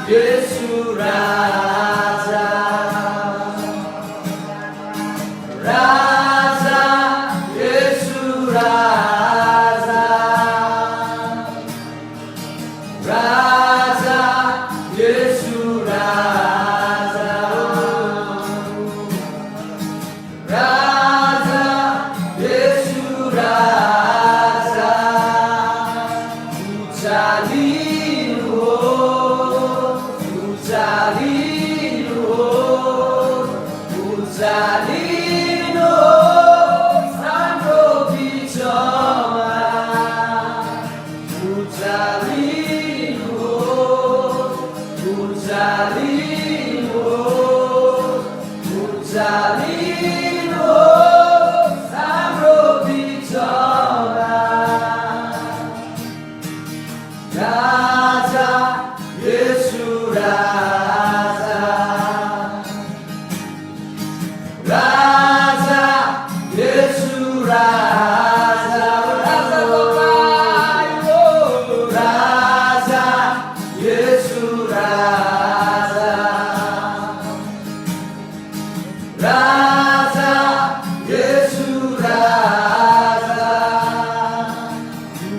येशू राजा राजा येशू राजा राजा येशू राजा राजा येशू राजा उचालिनु उचालिनु हाम्रो बिचमा उचालिनु उचालिनु हाम्रो बिचमा राजा येशू राजा राजा येशू राजा राजा येशू राजा राजा येशू राजा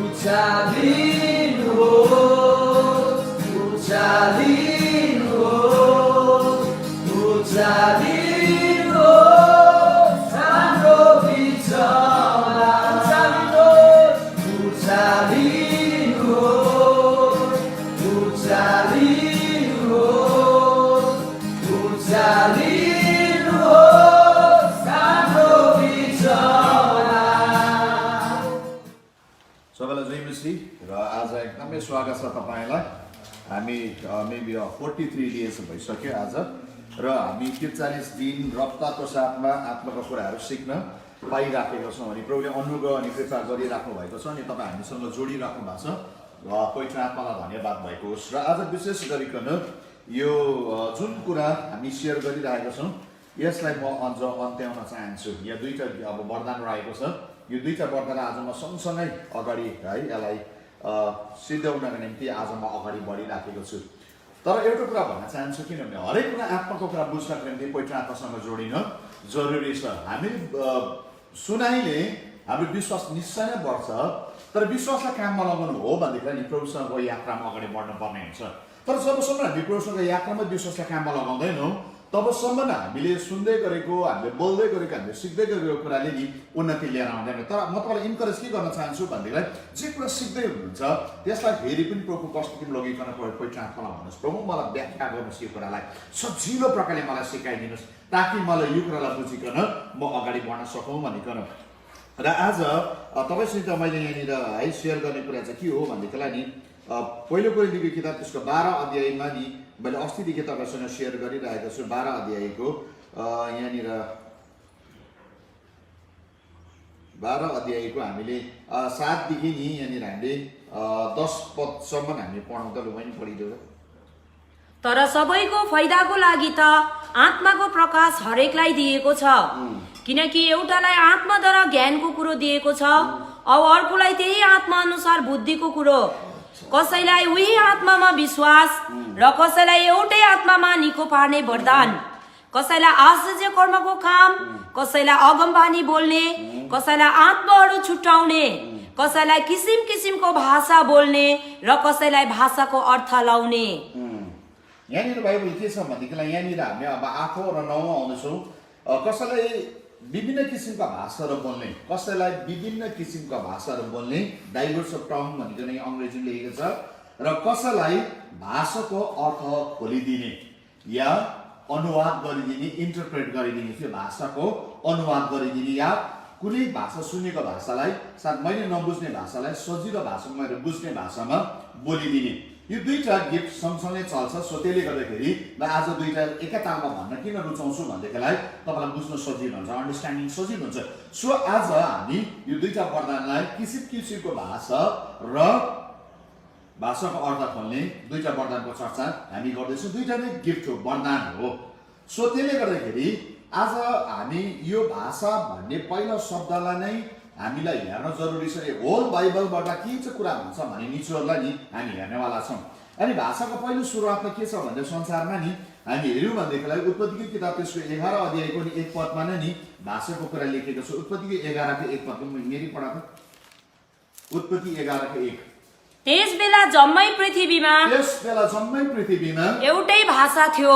उचालिनु उचालिनु हाम्रो बिचमा उचालिनु हाम्रो बिचमा। सबैलाई जय मसी र आज एकदमै स्वागत छ तपाईँलाई। हामी मेबी 43 डेज भइसक्यो आज र हामी 43 दिन रफ्तारको साथमा आत्माका कुराहरू सिक्न पाइराखेका छौँ अनि प्रभुले अनुग्रह अनि कृपा गरिराख्नु भएको छ अनि तपाईँ हामीसँग जोडिराख्नु भएको छ। पवित्र आत्मालाई धन्यवाद भएको होस्। र आज विशेष गरिकन यो जुन कुरा हामी सेयर गरिरहेका छौँ यसलाई म अझ अन्त्याउन चाहन्छु। यहाँ दुईवटा अब वरदान रहेको छ। यो दुईवटा वरदान आज म सँगसँगै अगाडि है यसलाई सिद्ध्याउनका निम्ति आज म अगाडि बढिराखेको छु। तर एउटा कुरा भन्न चाहन्छु किनभने हरेक कुरा आत्माको कुरा बुझ्नको निम्ति पवित्र आत्मासँग जोडिन जरुरी छ। हामी सुनाइले हाम्रो विश्वास निश्चय नै बढ्छ तर विश्वासलाई काममा लगाउनु हो भनेदेखि नि प्रभुसँगको यात्रामा अगाडि बढ्नु पर्ने हुन्छ। तर जबसम्म हामी प्रभुसँग यात्रामा विश्वासलाई काममा लगाउँदैनौँ तबसम्म हामीले सुन्दै गरेको हामीले बोल्दै गरेको हामीले सिक्दै गरेको कुराले नि उन्नति लिएर आउँदैन। तर म तपाईँलाई इन्करेज के गर्न चाहन्छु भनेदेखिलाई जे कुरा सिक्दै हुनुहुन्छ त्यसलाई फेरि पनि प्रभुको पर्सपेक्टिभ लगिकन पवित्र आत्मालाई भन्नुहोस् प्रभु मलाई व्याख्या गर्नुहोस् यो कुरालाई सजिलो प्रकारले मलाई सिकाइदिनुहोस् ताकि मलाई यो कुरालाई बुझिकन म अगाडि बढ्न सकौँ भनिकन। र आज तपाईँसित मैले यहाँनिर है सेयर गर्ने कुरा चाहिँ के हो भनेदेखिलाई नि पहिलो कोरिन्थीको किताब त्यसको 12 अध्यायमा नि मैले अस्तिदेखि तपाईँसँग सेयर गरिरहेको छु। 12 अध्यायको यहाँनिर 12 अध्यायको हामीले 7 देखि नि यहाँनिर हामीले 10 पदसम्म हामी पढौँ त लु पनि पढिदेऊ। तर सबैको फाइदाको लागि त आत्माको प्रकाश हरेकलाई दिएको छ किनकि एउटालाई आत्माद्वारा ज्ञानको कुरो दिएको छ अब अर्कोलाई त्यही आत्मा अनुसार बुद्धिको कुरो कसैलाई उही आत्मामा विश्वास र कसैलाई एउटै आत्मामा निको पार्ने वरदान कसैलाई आश्चर्य कर्मको काम कसैलाई अगमबानी बोल्ने कसैलाई आत्माहरू छुट्याउने कसैलाई किसिम किसिमको भाषा बोल्ने र कसैलाई भाषाको अर्थ लाउने। यहाँनिर बाइबल के छ भनेदेखिलाई यहाँनिर हामी अब 8 र 9 आउँदैछौँ। कसैलाई विभिन्न किसिमका भाषाहरू बोल्ने कसैलाई विभिन्न किसिमका भाषाहरू बोल्ने डाइभर्स अफ टङ भनिकन अङ्ग्रेजीले लेखेको छ र कसैलाई भाषाको अर्थ खोलिदिने या अनुवाद गरिदिने इन्टरप्रेट गरिदिने त्यो भाषाको अनुवाद गरिदिने या कुनै भाषा सुनेको भाषालाई सायद मैले नबुझ्ने भाषालाई सजिलो भाषामा मैले बुझ्ने भाषामा बोलिदिने यो दुईटा गिफ्ट सँगसँगै चल्छ। सो त्यसले गर्दाखेरि म आज दुईटा एकैतालमा भन्न किन रुचाउँछु भनेदेखिलाई तपाईँलाई बुझ्न सजिलो हुन्छ अन्डरस्ट्यान्डिङ सजिलो हुन्छ। सो आज हामी यो दुईटा वरदानलाई किसिम किसिमको भाषा र भाषाको अर्थ खोल्ने दुईटा वरदानको चर्चा हामी गर्दैछौँ। दुईटा नै गिफ्ट हो वरदान हो। सो त्यसले गर्दाखेरि आज हामी यो भाषा भन्ने पहिलो शब्दलाई नै हामीलाई हेर्न जरुरी छ। होल बाइबलबाट के चाहिँ कुरा भन्छ भन्ने निचोडलाई नि हामी हेर्नेवाला छौँ। अनि भाषाको पहिलो सुरुवातमा के छ भन्दा संसारमा नि हामी हेऱ्यौँ भनेदेखिलाई उत्पत्तिको किताब त्यसको 11 अध्यायको नि 1 पदमा नै भाषाको कुरा लेखेको छ। उत्पत्तिको 11 को 1 पदको मेरी पढा त। उत्पत्ति 11 को 1। त्यसबेला जम्मै पृथ्वीमा एउटै भाषा थियो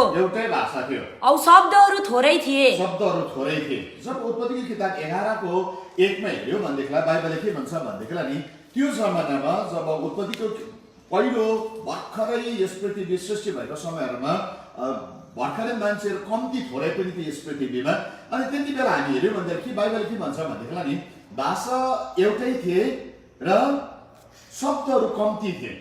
औ शब्दहरू थोरै थिए। जब उत्पत्तिको किताब 11 को 1 मा हेऱ्यो भनेदेखिलाई बाइबलले के भन्छ भनेदेखिलाई नि त्यो जमानामा जब उत्पत्तिको पहिलो भर्खरै यस पृथ्वी सृष्टि भएको समयहरुमा भर्खरै मान्छेहरु कम्ती थोरै पनि थियो यस पृथ्वीमा। अनि त्यति बेला हामी हेर्यौं भन्दाखेरि बाइबलले के भन्छ भन्दाखेरि नि भाषा एउटै थिए र शब्दहरु कम्ती थिए।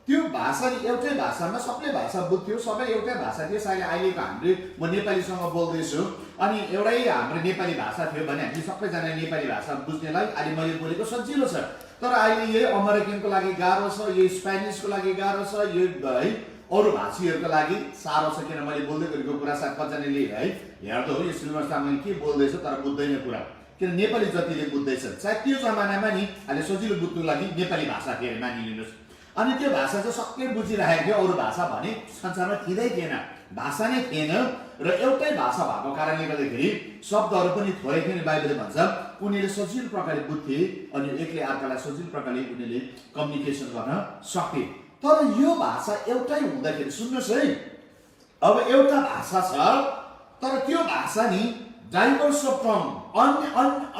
त्यो भाषा नि एउटै भाषामा सबले भाषा बुझ्थ्यो, सबै एउटै भाषा थियो। अहिलेको हामीले म नेपालीसँग बोल्दैछु अनि एउटै हाम्रो नेपाली भाषा थियो भने हामी सबैजना नेपाली भाषा बुझ्नेलाई अहिले मैले बोलेको सजिलो छ। तर अहिले यो अमेरिकनको लागि गाह्रो छ, यो स्पेनिसको लागि गाह्रो छ, यो है अरु भाषीहरुको लागि साह्रो छ। किन मैले बोल्दै गरेको कुरा साथ कजनले है हेर्दो हो यो सिल्भर सामले के बोल्दैछ तर बुझ्दैन कुरा। किन नेपाली जतिले बुझ्दैछ सायद त्यो जमानामा नि अहिले सजिलो बुझ्नुको लागि नेपाली भाषा थियो मानिलिनुस्। अनि त्यो भाषा चाहिँ सबले बुझिरहेको थियो, अरु भाषा भने संसारमा थिँदै थिएन, भाषा नै थिएन र एउटै भाषा भएको कारणले गर्दाखेरि शब्दहरु पनि थोरै थिए। बाइबलले भन्छ उनीले सजिलो प्रकारले बुझ्थे अनि एकले अर्कालाई सजिलो प्रकारले उनीले कम्युनिकेसन गर्न सके। तर यो भाषा एउटै हुँदाखेरि सुन्नुस् है, अब एउटा भाषा छ तर त्यो भाषा नि डाइभर्स अफ टङ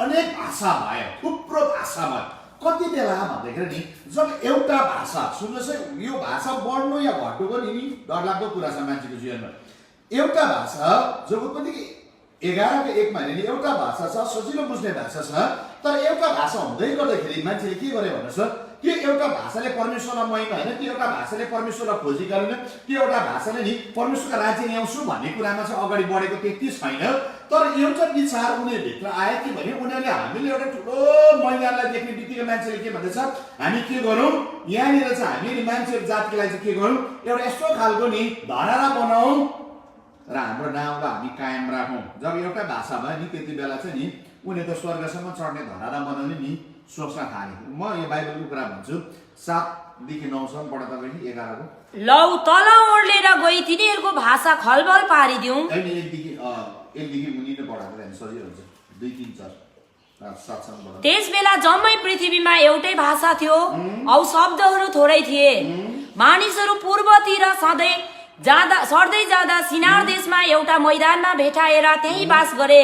अनेक भाषा भयो, थुप्रो भाषा भयो। कति बेला भन्दाखेरि नि जब एउटा भाषा सुन्नुस् है, यो भाषा बढ्नु या घट्नुको नि डरलाग्दो कुरा छ मान्छेको जीवनमा। एउटा भाषा जब पनि 11 को 1 मा नि एउटा भाषा छ, सजिलो बुझ्ने भाषा छ। तर एउटा भाषा हुँदै गर्दाखेरि मान्छेले के गरे भन्नुस् त्यो एउटा भाषाले परमेश्वरलाई महिमा हैन, त्यो एउटा भाषाले परमेश्वरलाई खोजी गरेन, त्यो एउटा भाषाले नि परमेश्वरको राज्य ल्याउँछु भन्ने कुरामा चाहिँ अगाडि बढेको त्यति छैन। तर एउटा विचार उनीहरु भित्र आयो कि भने उनीहरुले हामीले एउटा ठुलो मैदानलाई देख्ने बित्तिकै मान्छेले के भन्दैछ हामी के गरौँ यहाँनिर चाहिँ हामी मान्छेहरु जातिको लागि चाहिँ के गरौँ एउटा यस्तो खालको नि धरारा बनाऊ र हाम्रो नाउँलाई हामी कायम राखौँ। जब एउटा भाषा भयो नि त्यति बेला चाहिँ नि उनी त स्वर्गसम्म चढ्ने धरारा बनाउने नि सोच्न थाले। म यो बाइबलको कुरा भन्छु 7 देखि 9 सम्म पढ्दा तपाईले 11 को लौ तल ओर्लेर गई तिनीहरूको भाषा खलबल पारिदिउँ। एकदेखि मुनि नै पढाएको भने सजिलो हुन्छ। 2 3 4 7 सम्म पढ्दा त्यसबेला जम्मै पृथ्वीमा एउटै भाषा थियो औ शब्दहरू थोरै थिए। मानिसहरू पूर्वतिर सर्दै जाँदा सिनार देशमा एउटा मैदानमा भेटाएर त्यही बास गरे।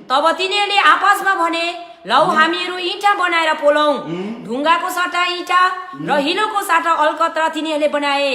तब तिनीहरूले आपसमा भने लौ हामीहरू इँटा बनाएर पोलौं। ढुङ्गाको सट्टा इँटा र हिलोको सट्टा अलकत्रा तिनीहरूले बनाए।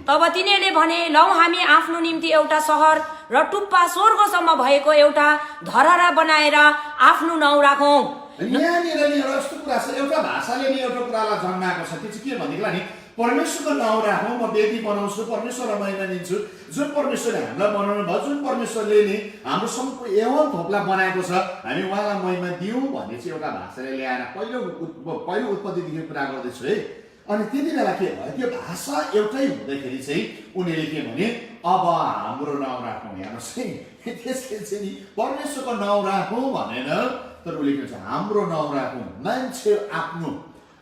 तब तिनीहरूले भने लौ हामी आफ्नो निम्ति एउटा सहर र टुप्पा स्वर्गसम्म भएको एउटा धरहरा बनाएर आफ्नो नाउँ राखौं। यहाँनिर नि यस्तो कुरा छ, एउटा भाषाले नि एउटा कुरालाई जन्माएको छ। त्यो चाहिँ के भनेदेखिलाई नि परमेश्वरको नाउँ राखौँ, म वेदी बनाउँछु, परमेश्वरलाई महिमा दिन्छु। जुन परमेश्वरले हामीलाई बनाउनु भयो, जुन परमेश्वरले नि हाम्रो सम्पूर्ण एवं थोपलाई बनाएको छ हामी उहाँलाई महिमा दिउँ भन्ने चाहिँ एउटा भाषाले ल्याएर पहिलो उत्पत्तिदेखि कुरा गर्दैछु है। अनि त्यति बेला के भयो त्यो भाषा एउटै हुँदाखेरि चाहिँ उनीहरूले के भने अब हाम्रो नाउँ राखौँ। हेर्नुहोस् है त्यसले चाहिँ नि परमेश्वरको नाउँ राखौँ भनेन, तर उसले के भन्छ हाम्रो नाउँ राखौँ। मान्छे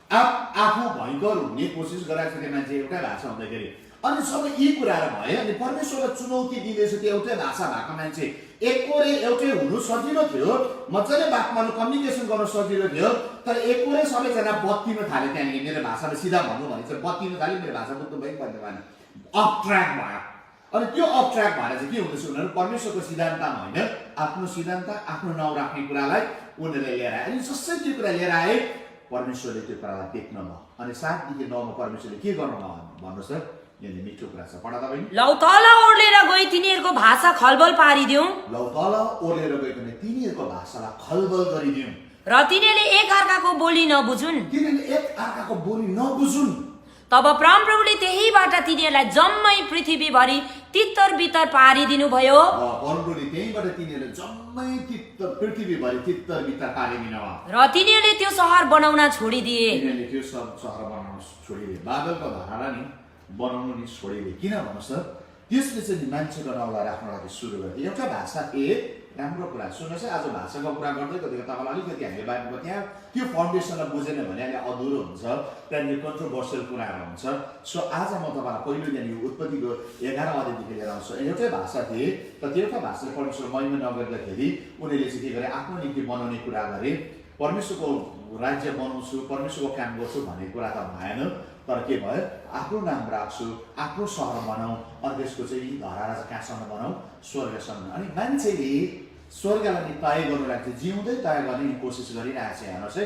आफू भयङ्कर हुने कोसिस गरेको छ त्यो मान्छे एउटै भाषा हुँदाखेरि। अनि सबै यी कुराहरू भयो अनि परमेश्वरलाई चुनौती दिँदैछ त्यो एउटै भाषा भएको मान्छे एककोरे एउटै हुनु सजिलो थियो, मजाले बात मार्नु कम्युनिकेसन गर्नु सजिलो थियो। तर एककोरे सबैजना बत्तिनु थाले। त्यहाँनिर मेरो भाषामा सिधा भन्नु भने चाहिँ बत्तिनु थाल्यो, मेरो भाषा बुझ्नु भयो भन्ने भएन, अफ ट्र्याक भयो। अनि त्यो अफ ट्र्याक भएर चाहिँ के हुँदैछ उनीहरू परमेश्वरको सिद्धान्तमा होइन आफ्नो सिद्धान्त आफ्नो नाउँ राख्ने कुरालाई उनीहरूले लिएर आए। अनि जसै त्यो कुरा लिएर आए परमेश्वरले त्यो कुरालाई देख्न भयो। अनि 7 देखि 9 मा परमेश्वरले के गर्नु भयो भन्नुहोस् त, यहाँले मिठो कुरा छ पढा तपाईँ। लौ तल ओर्लेर गई तिनीहरूको भाषा खलबल पारिदिउँ। लौ तल ओर्लेर गइकन तिनीहरूको भाषालाई खलबल गरिदिउँ र तिनीहरूले एक अर्काको बोली नबुझुन्। तिनीहरूले एक अर्काको बोली नबुझुन्। तब परमप्रभुले त्यहीबाट तिनीहरूलाई जम्मै पृथ्वीभरि तित्तर बित्तर पारिदिनु भयो। परमप्रभुले त्यहीबाट तिनीहरूले जम्मै पृथ्वीभरि तित्तर बित्तर पारिदिनु भयो र तिनीहरूले त्यो सहर बनाउन छोडिदिए। तिनीहरूले त्यो सहर बनाउन छोडिदिए, बाबेलको धरहरा नि बनाउनु नि छोडिदिए। किन भन्नुहोस् त त्यसले चाहिँ मान्छेको नाउँलाई राख्न लागि सुरु गरे। एउटा भाषा थिए राम्रो कुरा सुन्नुहोस् है। आज भाषाको कुरा गर्दै कतिको तपाईँलाई अलिकति हामीले बाइबलको त्यहाँ त्यो फाउन्डेसनलाई बुझेन भने अहिले अधुरो हुन्छ, त्यहाँनिर कन्ट्रोभर्सियल कुराहरू हुन्छ। सो आज म तपाईँलाई पहिलो यहाँनिर उत्पत्तिको 11 अध्यायदेखि लिएर आउँछु। एउटै भाषा थिए र त्यो एउटा भाषाले परमेश्वर महिमा नगर्दाखेरि उनीहरूले चाहिँ के गरे, आफ्नो निम्ति बनाउने कुरा गरे, परमेश्वरको राज्य बनाउँछु, परमेश्वरको काम गर्छु भन्ने कुरा त भएन। तर के भयो, आफ्नो नाम राख्छु, आफ्नो सहर बनाऊ, अनि त्यसको चाहिँ धरालाई चाहिँ कहाँसम्म बनाऊ, स्वर्गसम्म। अनि मान्छेले स्वर्गलाई तय गर्नुलाई चाहिँ जिउँदै तय गर्ने कोसिस गरिरहेको छ। हेर्नुहोस् है,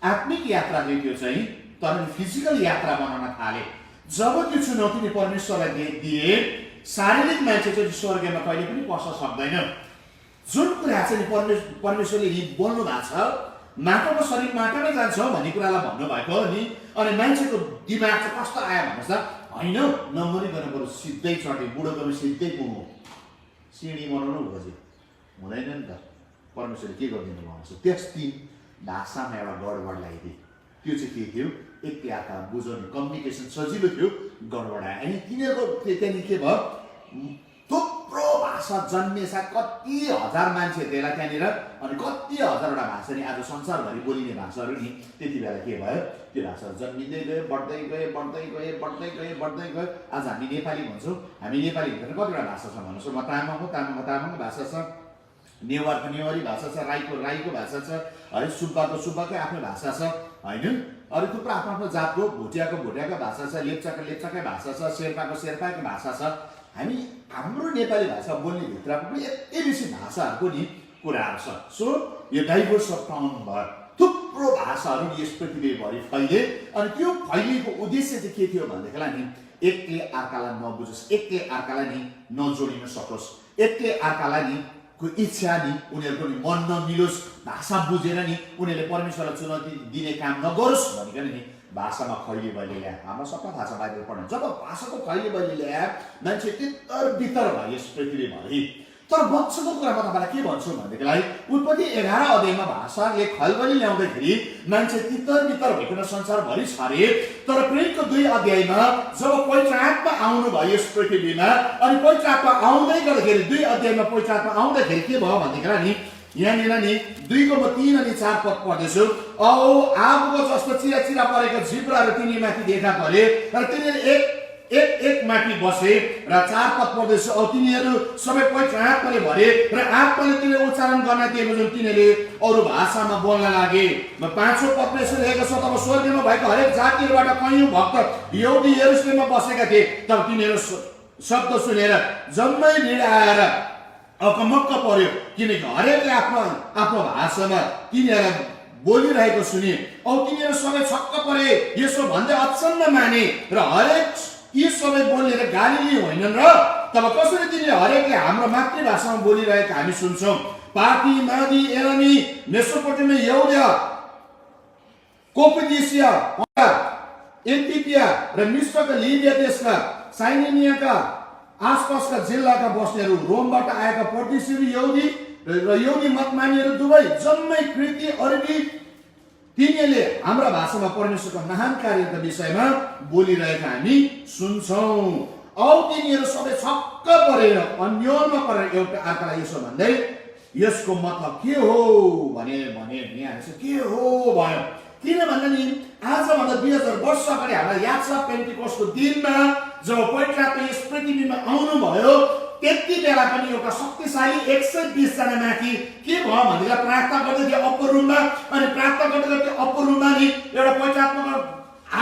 आत्मिक यात्रा चाहिँ त्यो चाहिँ तर फिजिकल यात्रा बनाउन थाले। जब त्यो चुनौतीले परमेश्वरलाई दिए, शारीरिक मान्छे चाहिँ स्वर्गमा कहिले पनि पस्न सक्दैन। जुन कुरा चाहिँ परमेश्वरले बोल्नु भएको छ, माटोको शरीर माटोमै जान्छ भन्ने कुरालाई भन्नुभएको हो नि। अनि मान्छेको दिमाग चाहिँ कस्तो आयो भन्नुहोस् त, होइन नमरिकन बरु सिधै चढ्यो, बुढोकोमा सिधै पुग्नु, सिँढी बनाउनु खोज्यो, हुँदैन नि त। परमेश्वरले के गरिदिनु भएको छ, त्यस दिन भाषामा एउटा गडबड ल्याइदिए। त्यो चाहिँ के थियो, एकअर्का बुझाउने कम्युनिकेसन सजिलो थियो, गडबड आयो। अनि तिनीहरूको त्यहाँनिर के भयो, थुप्रो भाषा जन्मेछ, कति हजार मान्छे त्यसलाई त्यहाँनिर, अनि कति हजारवटा भाषा नि आज संसारभरि बोलिने भाषाहरू नि त्यति बेला के भयो, त्यो भाषाहरू जन्मिँदै गयो, बढ्दै गयो, बढ्दै गयो, बढ्दै गयो, बढ्दै गयो। आज हामी नेपाली भन्छौँ, हामी नेपाली भनेर कतिवटा भाषा छ भन्नुहोस्। म तामाङको तामाङको भाषा छ, नेवारको नेवारी भाषा छ, राईको भाषा छ, है सुब्बाको सुब्बाकै आफ्नो भाषा छ, होइन। अरू थुप्रो आफ्नो आफ्नो जातको, भुटियाको भाषा छ, लेप्चाकै भाषा छ, शेर्पाको शेर्पाको भाषा छ। हामी हाम्रो नेपाली भाषा बोल्ने भित्रको पनि यति बेसी भाषाहरूको नि कुराहरू छ। सो यो डाइभर्स अफ टङ भयो, थुप्रो भाषाहरू यस पृथ्वीभरि फैले। अनि त्यो फैलिएको उद्देश्य चाहिँ के थियो भनेदेखिलाई नि, एकले अर्कालाई नबुझोस्, एकले अर्कालाई नि नजोडिन सकोस्, एकले अर्कालाई नि को इच्छा नि उनीहरूको नि मन नमिलोस्, भाषा बुझेर नि उनीहरूले परमेश्वरलाई चुनौती दिने काम नगरोस् भनिकन नि भाषामा खैली बलि ल्याए। हाम्रो सबै भाषा बाहिर पढ्नु, जब भाषाको खैली बलि ल्याए मान्छे तितर बितर भयो यस पृथ्वीभरि। तर वंशको कुरा म तपाईँलाई के भन्छु भनेदेखिलाई, उत्पत्ति 11 अध्यायमा भाषाले खलबली ल्याउँदाखेरि मान्छे तितर बितर भइकन संसारभरि छरे। तर प्रेरितको 2 अध्यायमा जब पवित्र आत्मा आउनु भयो यस पृथ्वीमा, अनि पवित्र आत्मा आउँदै गर्दाखेरि 2 अध्यायमा पवित्र आत्मा आउँदाखेरि के भयो भनेदेखिलाई नि, यहाँनिर नि 2को म 3 अनि 4 पद पढ्दैछु। औ आगोको जस्तो चिरा परेको जिब्राहरू तिनीमाथि देखा परे र तिनीहरू एक माथि बसे। र 4 पद पढ्दैछु। औ तिनीहरू सबै पवित्र आत्माले भरे र आत्माले तिनीहरू उच्चारण गर्न दिएको जुन तिनीहरूले अरू भाषामा बोल्न लागे। 5औं पदमा यसो लेखेको छ, तब स्वर्गमा भएको हरेक जातिहरूबाट कयौं भक्त यहुदी यरुशलेममा बसेका थिए। तब तिनीहरू शब्द सुनेर जम्मै भिड आएर अकमक्क पर्यो, किनकि हरेकले आफ्नो भाषामा तिनीहरू बोलिरहेको सुने। औ तिनीहरू सबै छक्क परे, यसो भन्दै अचम्म माने। र हरेक यी सबै बोल्ने र गालीली होइनन् र तब कसरी तिनीहरूले हरेकले हाम्रो मातृभाषामा बोलिरहेको हामी सुन्छौँ। पार्टी, मादी, एरामी, मेसोपोटामिया, यहुदिया, कोपदेसिया, एथियोपिया र मिस्रका लिबिया देशका, साइरेनियाका आसपासका जिल्लाका बस्नेहरू, रोमबाट आएका परदेशीहरू, यहुदी र यहुदी मतमानीहरू दुवै जम्मै कृति अरबी, तिनीहरूले हाम्रा भाषामा परमेश्वरको महान कार्यका विषयमा बोलिरहेका हामी सुन्छौँ। औ तिनीहरू सबै छक्क परेर अन्योलमा परेर एउटा अर्कालाई यसो भन्दै यसको मतलब के हो भने यहाँ के हो भयो। किन भन्दा नि आजभन्दा 2000 वर्ष अगाडि हामीलाई याद छ, पेन्टिकोस्टको दिनमा जब पवित्र आत्मा यस पृथ्वीमा आउनुभयो, त्यति बेला पनि एउटा शक्तिशाली 120 जना माथि के भयो भनेर प्रार्थना गर्दै थियो अप्पर रुममा। अनि प्रार्थना गर्दै त्यो अप्पर रुममा नि एउटा पवित्र आत्माको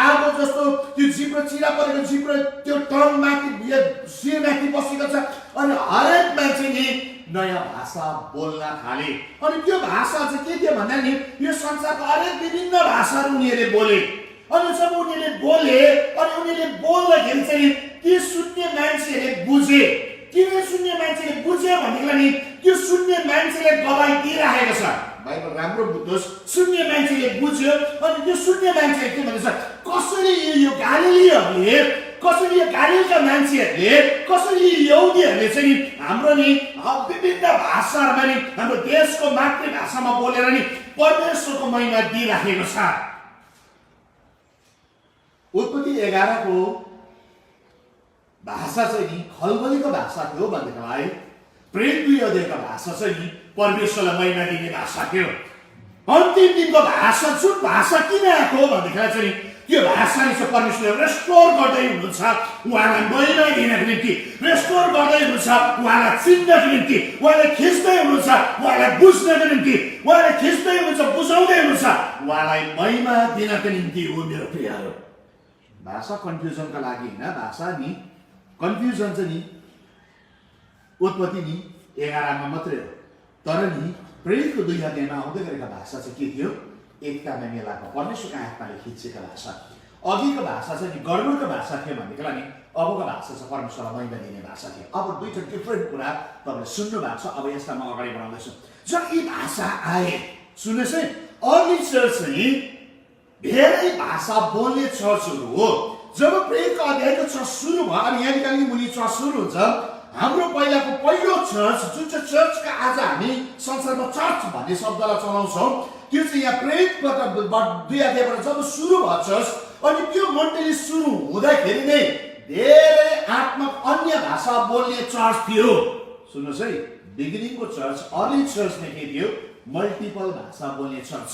आगो जस्तो त्यो जिब्रो चिरा परेको जिब्रो त्यो टङ माथि शिर माथि बसेको छ। अनि हरेक मान्छे नि नयाँ भाषा बोल्न थाले। अनि त्यो भाषा चाहिँ के थियो भन्दा नि यो संसारको हरेक विभिन्न भाषाहरू उनीहरूले बोले। अनि जब उनीहरूले बोले, अनि उनीहरूले बोल्दाखेरि चाहिँ ती सुन्ने मान्छेहरूले बुझे। किन सुन्ने मान्छेले बुझ्यो भनेदेखिलाई नि त्यो सुन्ने मान्छेले गवाई दिइरहेको छ। बाइबल राम्रो बुझ्नुहोस्, सुन्ने मान्छेले बुझ्यो। अनि त्यो सुन्ने मान्छेले के भन्छ, कसरी यो गालिलीहरूले, कसरी यो गालिलका मान्छेहरूले, कसरी यहुदीहरूले चाहिँ हाम्रो नि विभिन्न भाषाहरूमा नि हाम्रो देशको मातृभाषामा बोलेर नि परमेश्वरको महिमा दिइराखेको छ। उत्पत्ति 11 को भाषा चाहिँ नि खलबलीको भाषा थियो भनेदेखिलाई प्रेम दुई अध्यायको भाषा चाहिँ नि परमेश्वरलाई महिमा दिने भाषा थियो। अन्तिम दिनको भाषा जुन भाषा किन आएको भन्दाखेरि चाहिँ त्यो भाषाले चाहिँ परमेश्वरले रेस्टोर गर्दै हुनुहुन्छ उहाँलाई महिमा दिनको निम्ति, रेस्टोर गर्दै हुनुहुन्छ उहाँलाई चिन्नको निम्ति, उहाँलाई खिच्दै हुनुहुन्छ उहाँलाई बुझ्नको निम्ति, उहाँलाई खिच्दै हुनुहुन्छ बुझाउँदै हुनुहुन्छ उहाँलाई महिमा दिनको निम्ति हो मेरो प्रियहरू। भाषा कन्फ्युजनका लागि होइन, भाषा नि कन्फ्युजन चाहिँ नि उत्पत्ति नि 11 मात्रै हो। तर नि प्रेरितको 2 अध्यायमा आउँदै गरेका भाषा चाहिँ के थियो? एकतामा मेलाको परमेश्वरको आत्माले खिचेका भाषा। अघिको भाषा चाहिँ नि गडबडको भाषा थियो भनेदेखिलाई नि अबको भाषा चाहिँ परमेश्वरलाई महिमा दिने भाषा थियो। अब दुईटा डिफ्रेन्ट कुरा तपाईँले सुन्नु भएको छ। अब यसलाई म अगाडि बढाउँदैछु। जब यी भाषा आए सुन्नुहोस् है, अर्ली चर्च चाहिँ धेरै भाषा बोल्ने चर्चहरू हो। जब प्रेरितको अध्यायको चर्च सुरु भयो अनि यहाँदेखि मुनि चर्च सुरु हुन्छ, हाम्रो पहिलाको पहिलो चर्च जुन चाहिँ चर्चका आज हामी संसारमा चर्च भन्ने शब्दलाई चलाउँछौँ त्यो चाहिँ यहाँ प्रेरितबाट 2 अध्यायबाट जब सुरु भयो चर्च, अनि त्यो मण्डली सुरु हुँदाखेरि नै धेरै आत्मक अन्य भाषा बोल्ने चर्च थियो। सुन्नुहोस् है, बिगिनिङको चर्च अर्ली चर्चमा के थियो? मल्टिपल भाषा बोल्ने चर्च,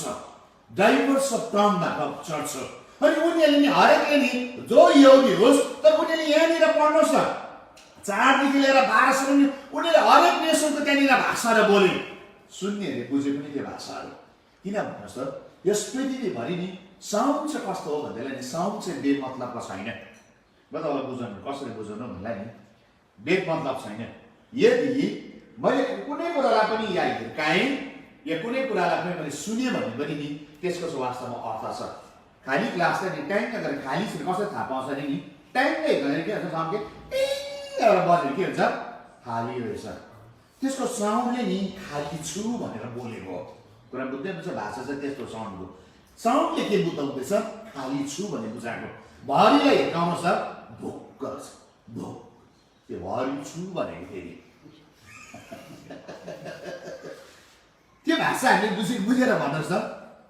डाइभर्स अफ टङ भएको चर्च हो। अनि उनीहरूले नि हरेकले नि जो यहुदी होस्, तर उनीहरूले यहाँनिर पढ्नुहोस् न 4 देखि लिएर 12 सम्म उनीहरूले हरेक नेसनको त्यहाँनिर भाषाहरू बोले। सुन्नेहरूले बुझे पनि त्यो भाषाहरू। किन भन्नुहोस् त, यस पृथ्वीभरि नि साउन्ड चाहिँ कस्तो हो भन्दैलाई नि साउन्ड चाहिँ बेमतलबको छैन। म तपाईँलाई बुझाउनु कसरी बुझाउनु भन्दा नि बेमतलब छैन। यदि मैले कुनै कुरालाई पनि या हिर्काएँ या कुनै कुरालाई पनि मैले सुनेँ भने पनि नि त्यसको चाहिँ वास्तवमा अर्थ छ। खाली ग्लासलाई नि ट्याङ्क गरेर खाली कसरी थाहा पाउँछ नि ट्याङ्कै गरेर के हुन्छ साउन्ड एउटा बजेर के हुन्छ खाली रहेछ। त्यसको साउन्डले नि खाली छु भनेर बोलेको हो। कुरा बुझ्दै हुन्छ, भाषा चाहिँ त्यस्तो साउन्डको साउन्डले के बुझाउँदैछ? खाली छु भन्ने बुझाएको। भरिलाई हिर्काउनुहोस् त भोक गर्छ, भोक त्यो भरि छु भनेको फेरि त्यो भाषा हामीले बुझेर भन्नुहोस् त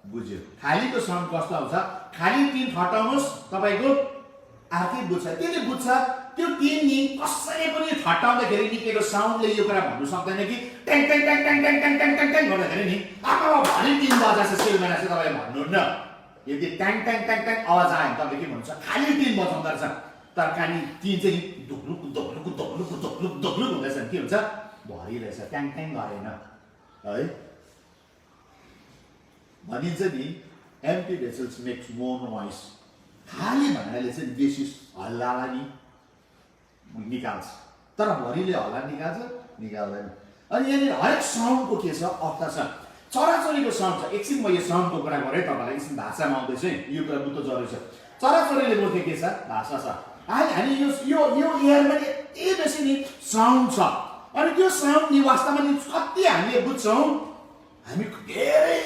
बुझ्यो। खालीको साउन्ड कस्तो आउँछ? खाली टिन ठटाउनुहोस् तपाईँको अर्कै बुझ्छ, त्यसले बुझ्छ। त्यो टिन नि कसैले पनि ठटाउँदाखेरि निकेको साउन्डले यो कुरा भन्नु सक्दैन कि ट्याङ ट्याङ ट्याङ ट्याङ ट्याङ ट्याङ ट्याङ ट्याङ ट्याङ गर्दाखेरि नि आफूमा भरि टिन बजाएको सिलमाना चाहिँ तपाईँले भन्नुहुन्न। यदि ट्याङ ट्याङ ट्याङ ट्याङ आवाज आयो भने तपाईँले के भन्नुहुन्छ? खाली टिन बजाउँदो रहेछ। तर खाली टिन चाहिँ धुक्लुक धुक्लुक धुक्लुक धुक्लुक धुक्लुक हुँदैछ भने के हुन्छ? भरिरहेछ, ट्याङ ट्याङ गरेन है। भनिन्छ नि empty vessels makes more noise. खाली भन्नाले चाहिँ बेसी हल्लालाई नि निकाल्छ, तर भरिले हल्ला निकाल्दैन। अनि यहाँनिर हरेक साउन्डको के छ? अर्थ छ। चराचुरीको साउन्ड छ। एकछिन म यो साउन्डको कुरा गरेँ तपाईँलाई, एकछिन भाषामा आउँदैछु है, यो कुरा बुझ्नु जरुरी छ। चराचुरीले बोल्ने के छ? भाषा छ। हामी यो एयरमा यति बेसी नि साउन्ड छ। अनि त्यो साउन्ड नि वास्तवमा नि कति हामीले बुझ्छौँ, हामी धेरै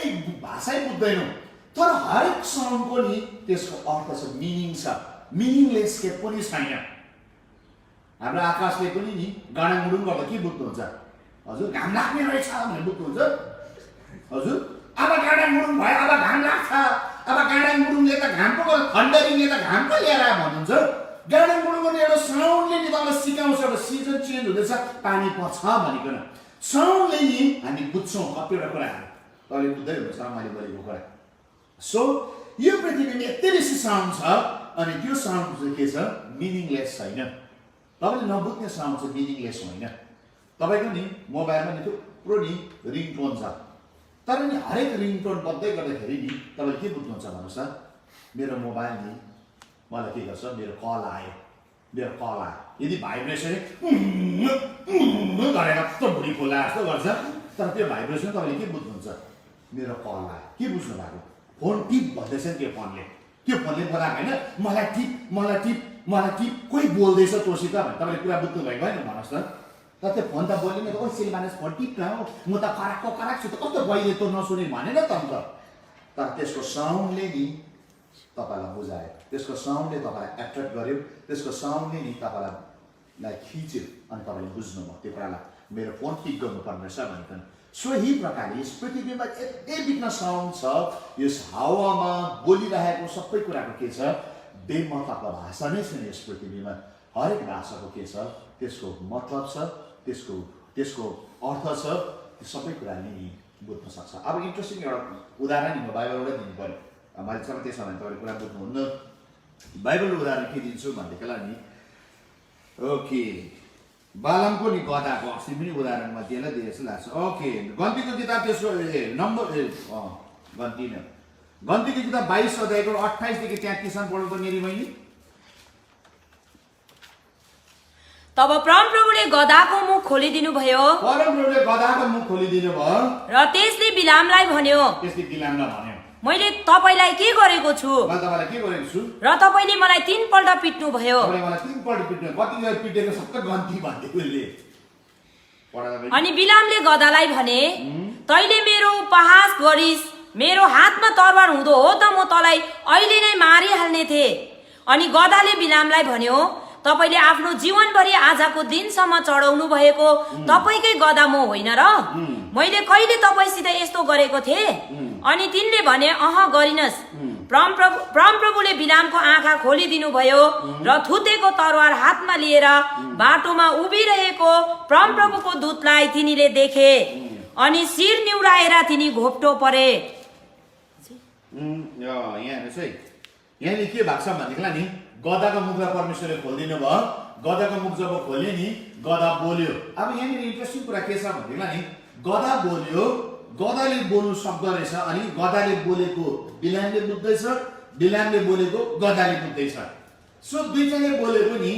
भाषै बुझ्दैनौँ। तर हरेक साउन्डको नि त्यसको अर्थ छ, मिनिङ छ। मिनिङलेस के पनि छैन। हाम्रो आकाशले पनि नि गाडाङगुडुङ गर्दा के बुझ्नुहुन्छ? हजुर घाम लाग्ने रहेछ भनेर बुझ्नुहुन्छ? हजुर अब गाडाङगुडुङ भयो, अब घाम लाग्छ, अब गाडाङगुडुङले त घामको खण्डरीले त घामको ल्याएर भन्नुहुन्छ। गाडाङगुडुङ गर्ने एउटा साउन्डले नि तपाईँलाई सिकाउँछ एउटा सिजन चेन्ज हुँदैछ, पानी पर्छ भनिकन। साउन्डले नि हामी बुझ्छौँ कतिवटा कुराहरू। तपाईँले बुझ्दै हुनुहुन्छ मैले बोलेको कुरा। सो यो पृथ्वीमा यति बेसी साउन्ड छ, अनि त्यो साउन्ड चाहिँ के छ? मिनिङलेस छैन। तपाईँले नबुझ्ने साउन्ड चाहिँ मिनिङलेस होइन। तपाईँको नि मोबाइलमा नि थुप्रो नि रिङटोन छ, तर नि हरेक रिङटोन बज्दै गर्दाखेरि नि तपाईँले के बुझ्नुहुन्छ भन्नुहोस् त? मेरो मोबाइल नि मलाई के गर्छ? मेरो कल आयो, मेरो कल आयो। यदि भाइब्रेसन गरेर कस्तो भुँडी खोला जस्तो गर्छ, तर त्यो भाइब्रेसन तपाईँले के बुझ्नुहुन्छ? मेरो कल आयो। के बुझ्नु भएको? फोन टिप भन्दैछ नि त्यो फोनले बोलाएको होइन, मलाई टिप मलाई टिप मलाई टिप, कोही बोल्दैछ तोसित भने तपाईँले कुरा बुझ्नु भएको होइन भन्नुहोस् त? तर त्यो फोन त बोल्ने त कसैले मानिस फोन टिप न हो, म त कराएको छु त कस्तो बहिले त नसुने भनेन त अन्त। तर त्यसको साउन्डले नि तपाईँलाई बुझायो, त्यसको साउन्डले तपाईँलाई एट्र्याक्ट गर्यो, त्यसको साउन्डले नि तपाईँलाई खिच्यो, अनि तपाईँले बुझ्नुभयो त्यो कुरालाई मेरो फोन टिप गर्नुपर्ने रहेछ भनिकन। सोही प्रकारले यस पृथ्वीमा यति बिघ्न साउन्ड छ, यस हावामा बोलिरहेको सबै कुराको के छ? बेमतलबको भाषा नै छैन यस पृथ्वीमा। हरेक भाषाको के छ? त्यसको मतलब छ, त्यसको त्यसको अर्थ छ, त्यो सबै कुराले नि बुझ्न सक्छ। अब इन्ट्रेस्टिङ एउटा उदाहरण म बाइबलबाटै दिनु पर्यो, मैले चाहिँ त्यसमा भने तपाईँले कुरा बुझ्नुहुन्न। बाइबल उदाहरण के दिन्छु भनेदेखिलाई नि, ओके बालामको नि गधाको अस्ति पनि उदाहरणमा दिएला दिए जस्तो लाग्छ। ओके गन्तीको किताब त्यसको गन्तीको किताब 22 अध्यायको 28 देखि 33 सम्म पढ्नु त मेरी बहिनी। तब परमप्रभुले गधाको मुख खोलिदिनु भयो परमप्रभुले गधाको मुख खोलिदिनु भयो र त्यसले बिलामलाई भन्यो, त्यसले बिलामलाई भन्यो, मैले तपाईँलाई के गरेको छु मैले तपाईँलाई के गरेको छु र तपाईँले मलाई 3 पल्ट पिट्नु भयो। तपाईँले मलाई 3 पल्ट पिट्नु, कति जति पिटेको सबै गन्ती भन्थ्यो उसले। अनि बिलामले गधालाई भने, तैले मेरो उपहास गरिस्, मेरो हातमा तरबार हुँदो हो त म तँलाई अहिले नै मारिहाल्ने थिएँ। अनि गधाले बिलामलाई भन्यो, तपाईँले आफ्नो जीवनभरि आजको दिनसम्म चढाउनु भएको तपाईँकै गधा म होइन र? मैले कहिले तपाईँसित यस्तो गरेको थिएँ? अनि तिनले भने, गरिनस्। परमप्रभुले बिलामको आँखा खोलिदिनु भयो र थुतेको तरवार हातमा लिएर बाटोमा उभिरहेको परमप्रभुको दूतलाई तिनीले देखे अनि शिर निउराएर तिनी घोप्टो परे। यहाँ हेर्नुहोस् है, यहाँले के भएको छ भनेदेखिलाई नि, गधाको मुखलाई परमेश्वरले खोलिदिनु भयो। गधाको मुख जब खोल्यो नि, गधा बोल्यो। अब यहाँनिर इन्ट्रेस्टिङ कुरा के छ भनेदेखिलाई नि, गधा बोल्यो, गधाले बोल्नु सक्दो रहेछ, अनि गधाले बोलेको बिलामले बुझ्दैछ, बिलामले बोलेको गधाले बुझ्दैछ। सो दुईजनाले बोलेको नि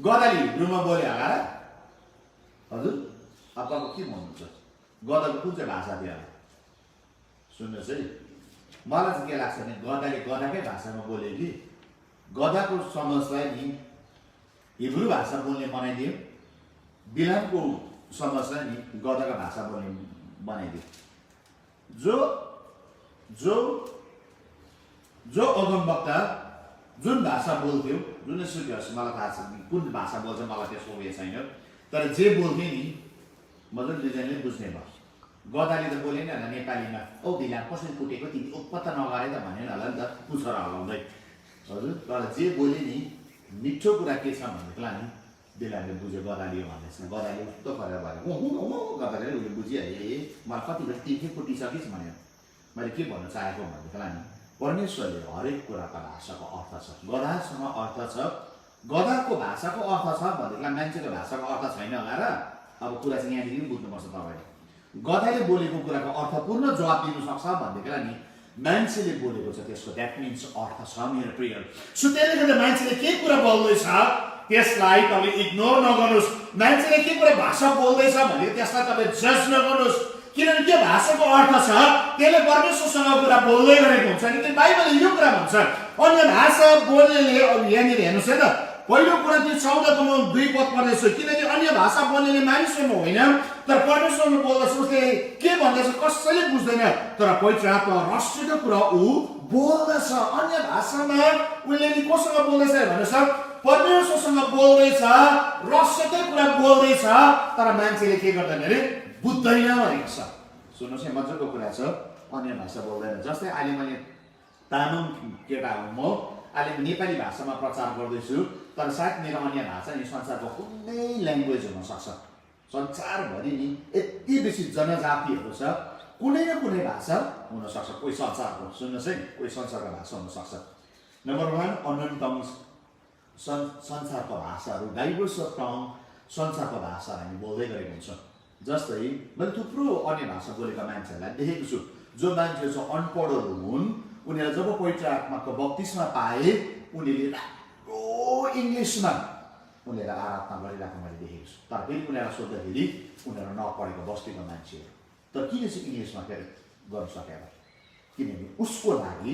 गधाले हिब्रूमा बोल्यो होला र? हजुर अब तपाईँ के भन्नुहुन्छ, गधाको कुन चाहिँ भाषा थियो? सुन्नुहोस् है, मलाई चाहिँ के लाग्छ भने गधाले गधाकै भाषामा बोल्यो कि गधाको समझलाई नि हिब्रू भाषा बोल्ने बनाइदियो, बिलामको समझलाई नि गधाको भाषा बोल्ने बनाइदियो। जो जो जो अगमवक्ता जुन भाषा बोल्थ्यो, जुन सुकै होस्, मलाई थाहा छ कुन भाषा बोल्छ, मलाई त्यसको उयो छैन, तर जे बोल्थे नि मजाले दुईजनाले बुझ्ने भयो। गधाले त बोलेन होला नेपालीमा, औ बिलाम कसरी कुटेको तिमी उत्पत्त नगरे त भनेन होला नि त पुछर हलाउँदै। हजुर तर जे बोले नि मिठो कुरा के छ भनेदेखिलाई नि बिलामले बुझ्यो गधाले यो भन्दैछ। गधाले उस्तो गरेर भयो गधाले उसले बुझिहाले, मलाई कति बेला तिमी कुटिसकिस् भन्यो। मैले के भन्न चाहेको भनेदेखिलाई नि, परमेश्वरले हरेक कुराको भाषाको अर्थ छ। गधासँग अर्थ छ, गधाको भाषाको अर्थ छ भनेदेखिलाई मान्छेको भाषाको अर्थ छैन होला र? अब कुरा चाहिँ यहाँनिर पनि बुझ्नुपर्छ तपाईँले। गधाले बोलेको कुराको अर्थपूर्ण जवाब दिनु सक्छ भनेदेखिलाई नि मान्छेले बोलेको छ, त्यसको द्याट मिन्स अर्थ छ मेरो प्रिय। सो त्यसले गर्दा मान्छेले के कुरा बोल्दैछ त्यसलाई तपाईँ इग्नोर नगर्नुहोस्। मान्छेले के कुरा भाषा बोल्दैछ भने त्यसलाई तपाईँ जज नगर्नुहोस्, किनभने त्यो भाषाको अर्थ छ, त्यसले परमेश्वरसँग कुरा बोल्दै गरेको हुन्छ। अनि त्यो बाइबलले यो कुरा भन्छ, अन्य भाषा बोल्नेले यहाँनिर हेर्नुहोस् है त, पहिलो कुरा त्यो 14:2 पद पढ्दैछ, किनकि अन्य भाषा बोल्नेले मानिसमा होइन तर परमेश्वरमा बोल्दैछ। उसले के भन्दैछ कसैले बुझ्दैन, तर पवित्र आत्मा रहस्यको कुरा ऊ बोल्दछ। अन्य भाषामा उसले नि कोसँग बोल्दैछ भन्नुहोस्, परमेश्वरसँग बोल्दैछ, रहस्यकै कुरा बोल्दैछ, तर मान्छेले के गर्दैन अरे बुझ्दैन भनेको छ। सुन्नुहोस् है, मजाको कुरा छ, अन्य भाषा बोल्दैन। जस्तै अहिले मैले तामाङ केटा हुँ, म अहिले नेपाली भाषामा प्रचार गर्दैछु, तर सायद मेरो अन्य भाषा नि संसारको कुनै ल्याङ्ग्वेज हुनसक्छ। संसारभरि नि यति बेसी जनजातिहरू छ, कुनै न कुनै भाषा हुनसक्छ। कोही संसारको, सुन्नुहोस् है, कोही संसारको भाषा हुनसक्छ। नम्बर 1 अननोन टङ्ग्स, संसारको भाषाहरू, डाइभर्स अफ टङ, संसारको भाषाहरू हामी बोल्दै गरेको हुन्छ। जस्तै मैले थुप्रो अन्य भाषा बोलेका मान्छेहरूलाई देखेको छु, जो मान्छेहरू चाहिँ अनपढहरू हुन्, उनीहरूले जब पवित्र आत्माको बत्तिस्मा पाए उनीहरूले राम्रो इङ्ग्लिसमा उनीहरूलाई आराधना गरिरहेको मैले देखेको छु। तर फेरि उनीहरूलाई सोद्धाखेरि उनीहरू नपढेको बस्तीको मान्छेहरू, तर किन चाहिँ इङ्ग्लिसमा फेरि गर्नु सकेन? किनभने उसको लागि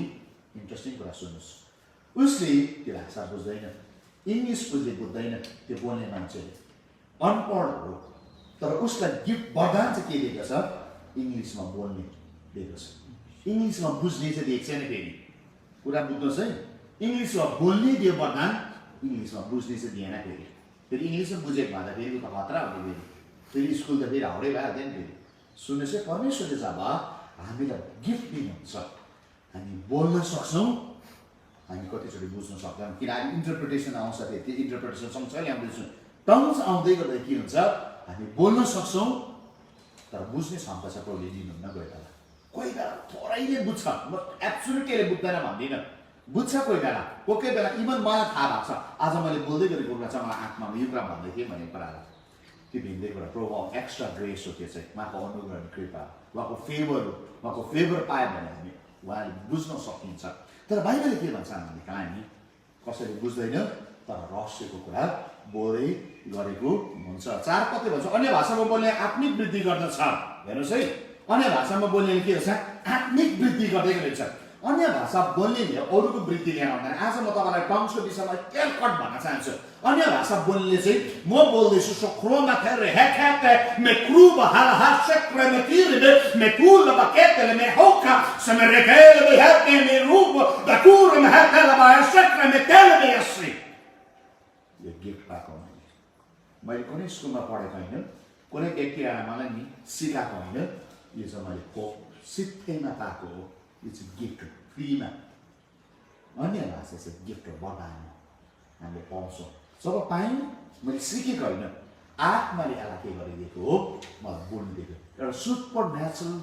इन्ट्रेस्टिङ कुरा सुन्नुहोस्, उसले त्यो भाषा बुझ्दैन, इङ्ग्लिस बुझ्दैन, त्यो बोल्ने मान्छेले अनपढ हो, तर उसलाई गिफ्ट वरदान चाहिँ के दिएको छ? इङ्ग्लिसमा बोल्ने दिएको छ। इङ्ग्लिसमा बुझ्ने चाहिँ दिएको छैन। फेरि कुरा बुझ्नुहोस् है, इङ्ग्लिसमा बोल्ने दियो वरदान, इङ्ग्लिसमा बुझ्ने चाहिँ दिएन। फेरि इङ्ग्लिसमा बुझेको भन्दा फेरि त खतरा हुने, फेरि स्कुल त फेरि हाउडै भइहाल्थ्यो नि। फेरि सुन्नुहोस् है, परमेश्वरले जब हामीलाई गिफ्ट दिनुहुन्छ, हामी बोल्न सक्छौँ, हामी कतिचोटि बुझ्न सक्दैनौँ, किन हामी इन्टरप्रिटेसन आउँछ। त्यो इन्टरप्रिटेसन सँगसँगै ल्याउँदैछौँ, टङ्ग्स आउँदै गर्दा के हुन्छ हामी बोल्न सक्छौँ तर बुझ्ने क्षमता चाहिँ प्रभुले दिनुहुन्न कोही बेला। कोही बेला थोरैले बुझ्छ, म एब्सोल्युटली बुझ्दैन भन्दिनँ, बुझ्छ कोही बेला। कोही बेला इभन मलाई थाहा भएको छ आज मैले बोल्दै गरेको कुरा चाहिँ मलाई आत्मामा यो कुरा भन्दै थिएँ भन्ने कुरालाई त्यो भिन्दै कुरा प्रभु एक्स्ट्रा ग्रेस हो, त्यो चाहिँ उहाँको अनुग्रह कृपा, उहाँको फेभर हो। उहाँको फेभर पायो भने हामी उहाँले बुझ्न सकिन्छ। तर बाइबलले के भन्छ भने हामी कसैले बुझ्दैन तर रहस्यको कुरा बोल्दै गरेको हुन्छ। 4 पद भन्छ अन्य भाषामा बोल्ने आत्मिक वृद्धि गर्दछ। हेर्नुहोस् है, अन्य भाषामा बोल्ने के हुन्छ? आत्मिक वृद्धि गर्दै रहेछ। अन्य भाषा बोल्नेले अरूको वृद्धि ल्याएर आउँदैन। आज म तपाईँलाई टङ्सको विषयमा क्लियर कट भन्न चाहन्छु। अन्य भाषा बोल्नेले चाहिँ म बोल्दैछु सोक्रोमा फेरि हेक्याते मे क्रुब हालहासक्र मे तिरले मे कुल बकेतले मे होका समरेकेल मे हेक्ने मे रूप दकुर मे हेक्ने बायसक्र मे तेलले यसरी यो गिफ्ट पाएको मैले कुनै स्कुलमा पढेको होइन, कुनै व्यक्तिले मलाई नि सिकाएको होइन, यो चाहिँ मैले सित्तैमा पाएको हो। यो चाहिँ गिफ्ट हो, फ्रीमा। अन्य भाषा चाहिँ गिफ्ट हो, वरदान हो, हामीले पाउँछौँ। जब पाएँ मैले सिकेको होइन, आत्माले यसलाई के गरिदिएको हो, मलाई बोल्नु दिएको। एउटा सुपर नेचुरल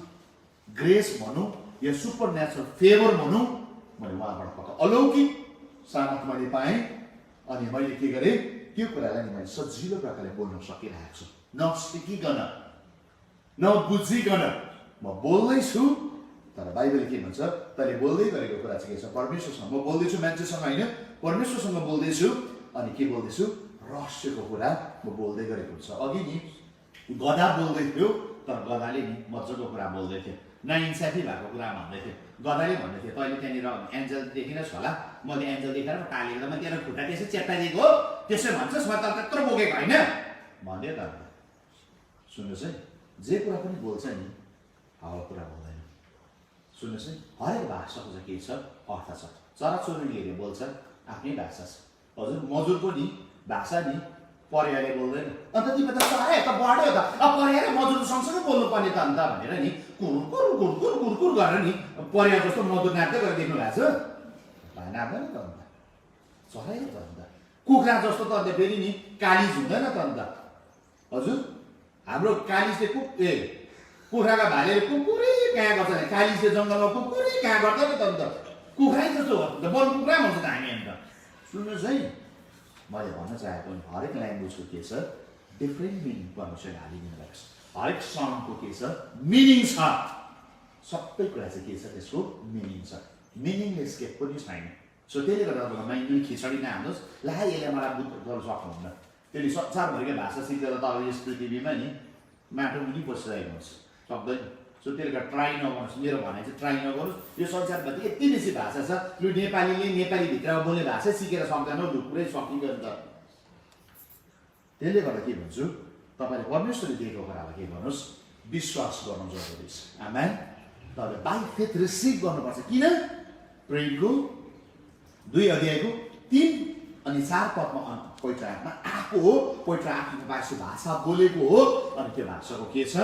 ग्रेस भनौँ या सुपर नेचुरल फेभर भनौँ, मैले उहाँबाट पाएको अलौकिक सामर्थ मैले पाएँ। अनि मैले के गरेँ त्यो कुरालाई नि मैले सजिलो प्रकारले बोल्न सकिरहेको छु, नसिकिकन नबुझिकन म बोल्दैछु। तर बाइबलले के भन्छ? तैँले बोल्दै गरेको कुरा चाहिँ के छ? परमेश्वरसँग म बोल्दैछु, मान्छेसँग होइन, परमेश्वरसँग बोल्दैछु। अनि के बोल्दैछु? रहस्यको कुरा म बोल्दै गरेको हुन्छ। अघि नि गधा बोल्दै थियो तर गधाले नि मजाको कुरा बोल्दै थियो, नाइन्साफी भएको कुरा भन्दै थियो। गधाले भन्दै थियो तैँले त्यहाँनिर एन्जल देखिनस् होला, मैले एन्जल देखेर टालेर म तेरो खुट्टा त्यसै चेप्टाइदिएको हो, त्यसै भन्छस् म त त्यत्रो बोकेको होइन भन्दै। त सुन्नुहोस् है, जे कुरा पनि बोल्छ नि हावा कुरा बोल्दैन। सुन्नुहोस् है, हरेक भाषाको चाहिँ के छ? अर्थ छ। चराचुरुङ्गीहरूले बोल्छ आफ्नै भाषा छ। हजुर मजुरको नि भाषा नि परियाले बोल्दैन। अन्त तिमी त चरायो त बढ्यो त, अब परिया र मजुर सँगसँगै बोल्नुपर्ने त अन्त भनेर नि कुर कुर कुर कुर कुर गरेर नि परिया जस्तो मजुर नाच्दै गरेर देख्नु भएको छ? नाच्दैन त अन्त, चरायो त अन्त। कुखुरा जस्तो त अन्त फेरि नि कालिज हुँदैन त अन्त। हजुर हाम्रो कालिजले कुखुराका भालेले कुकुरै कहाँ गर्छ भने कालिजले जङ्गलमा कुकुरै कहाँ गर्दैन त अन्त। कुखुरै जस्तो हो त, वन कुखुरा भन्छ त हामी अन्त। सुन्नुहोस् है, मैले भन्न चाहेको हरेक ल्याङ्ग्वेजको के छ? डिफ्रेन्ट मिनिङ परमेश्वरले हालिदिनु भएको छ। हरेक साउन्डको के छ? मिनिङ छ। सबै कुरा चाहिँ के छ? त्यसको मिनिङ छ। मिनिङलेस के पनि छैन। सो त्यसले गर्दा तपाईँको माइन्डले खिचडी नहाल्नुहोस्, ला यसले मलाई बुझ्न गर्न सक्नुहुन्न। त्यसले संसारभरिकै भाषा सिकेर त अब यस पृथ्वीमा नि माटो पनि बसिरहेको हुन्छ, सक्दैन। सो त्यसले गर्दा ट्राई नगर्नुहोस्। मेरो भनाइ चाहिँ ट्राई नगर्नुहोस्। यो संसारभरि यति बेसी भाषा छ, लु नेपालीले नेपालीभित्रमा बोल्ने भाषा सिकेर सक्दैन, लु पुरै सकिँदैन त। त्यसले गर्दा के भन्छु, तपाईँले परमेश्वरले दिएको कुरालाई के गर्नुहोस्? विश्वास गर्नु जरुरी छ। आमेन। तपाईँले बाइ फेथ रिसिभ गर्नुपर्छ। किन? प्रेरितको 2 अध्यायको 3 अनि 4 पदमा पवित्र आत्मा आएको हो, पवित्र आत्माको भाषा बोलेको हो, अनि त्यो भाषाको के छ?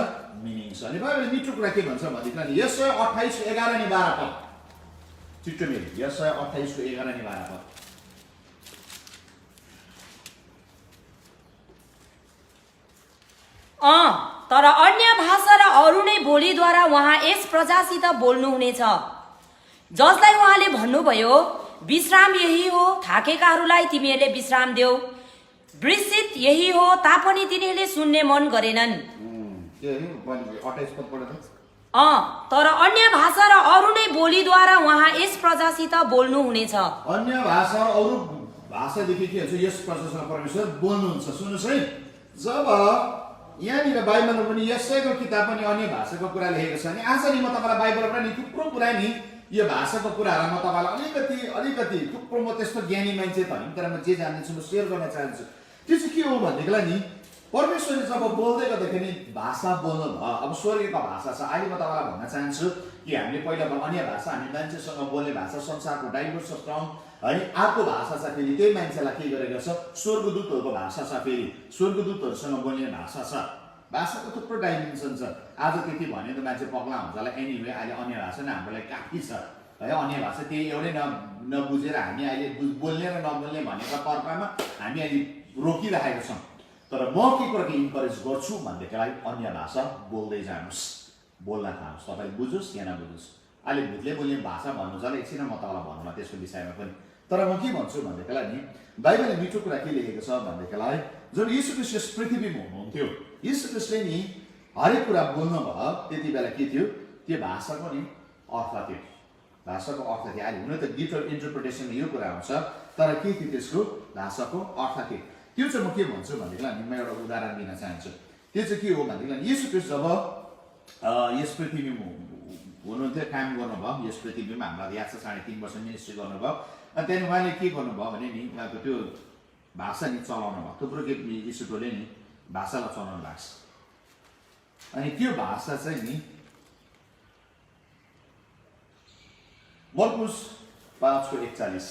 मिनिङ छ। अनि बाइबलले मिठो कुरा के भन्छ भनेदेखि यशाया 28:11 अनि 12 पद छिट्टो मेरो, यशाया 28:11 अनि 12 पद। तर अन्य भाषा र अरू नै बोलीद्वारा उहाँ यस प्रजासित बोल्नुहुनेछ, जसलाई उहाँले भन्नुभयो विश्राम यही हो, थाकेकाहरूलाई तिमीहरूले विश्राम देऊ। वृश्चित यही हो, तापनि तिनीहरूले सुन्ने मन गरेनन्। तर अन्य भाषा र अरू नै बोलीद्वारा उहाँ यस प्रजासित बोल्नुहुनेछ। अन्य भाषा र अरू भाषादेखि के हुन्छ? यस प्रजासँग परमेश्वर बोल्नुहुन्छ। सुन्नुहोस् है, जब यहाँनिर बाइबलमा पनि यसैको किताब पनि अन्य भाषाको कुरा लेखेको छ नि, आज नि म तपाईँलाई बाइबलबाट नि थुप्रो कुरा नि यो भाषाको कुराहरू म तपाईँलाई अलिकति थुप्रो, म त्यस्तो ज्ञानी मान्छे त होइन, तर म जे जान्दैछु म सेयर गर्न चाहन्छु। त्यो चाहिँ के हो भनेदेखिलाई नि परमेश्वरले जब बोल्दै गर्दाखेरि भाषा बोल्नु भयो। अब स्वर्गीयको भाषा छ। अहिले म तपाईँलाई भन्न चाहन्छु कि हामीले पहिला अन्य भाषा, हामी मान्छेसँग बोल्ने भाषा, संसारको डाइभर्स टङ है, अर्को भाषा छ। फेरि त्यही मान्छेलाई के गरेको छ? स्वर्गदूतहरूको भाषा छ, फेरि स्वर्गदूतहरूसँग बोल्ने भाषा छ। भाषाको थुप्रो डाइमेन्सन छ। आज त्यति भन्यो त मान्छे पग्ला हुन्छ होला। एनिवे अहिले अन्य भाषा नै हाम्रोलाई काफी छ है। अन्य भाषा त्यही एउटै नबुझेर हामी अहिले बोल्ने र नबोल्ने भनेको तर्कमा हामी अहिले रोकिरहेका छौँ। तर म के कुराको इन्करेज गर्छु भनेदेखिलाई अन्य भाषा बोल्दै जानुहोस्, बोल्न थाल्नुहोस्। तपाईँले बुझोस् या नबुझोस्। अहिले भूतले बोल्ने भाषा भन्नु छ एकछिन म तपाईँलाई भन्नुला त्यसको विषयमा पनि। तर म के भन्छु भनेदेखिलाई नि बाइबलले मिठो कुरा के लेखेको छ भनेदेखिलाई जब यीशु ख्रीष्ट पृथ्वीमा हुनुहुन्थ्यो, यीशु ख्रीष्टले नि हरेक कुरा बोल्नु भयो, त्यति बेला के थियो त्यो भाषाको नि अर्थ थियो, भाषाको अर्थ थियो। अहिले हुन त डिफरेन्ट इन्टरप्रिटेसनमा यो कुरा हुन्छ, तर के थियो त्यसको भाषाको अर्थ थियो। त्यो चाहिँ म के भन्छु भनेदेखिलाई म एउटा उदाहरण दिन चाहन्छु। त्यो चाहिँ के हो भनेदेखिलाई यीशु ख्रीष्ट जब यस पृथ्वीमा हुनुहुन्थ्यो, काम गर्नुभयो यस पृथ्वीमा, हामीलाई याद छ 3.5 वर्ष मिनिस्ट्री गर्नुभयो। अनि त्यहाँदेखि उहाँले के गर्नुभयो भने नि उहाँको त्यो भाषा नि चलाउनु भयो। थुप्रो के यीशुले नि भाषालाई चलाउनु भएको छ। अनि त्यो भाषा चाहिँ नि मर्कुस 5:41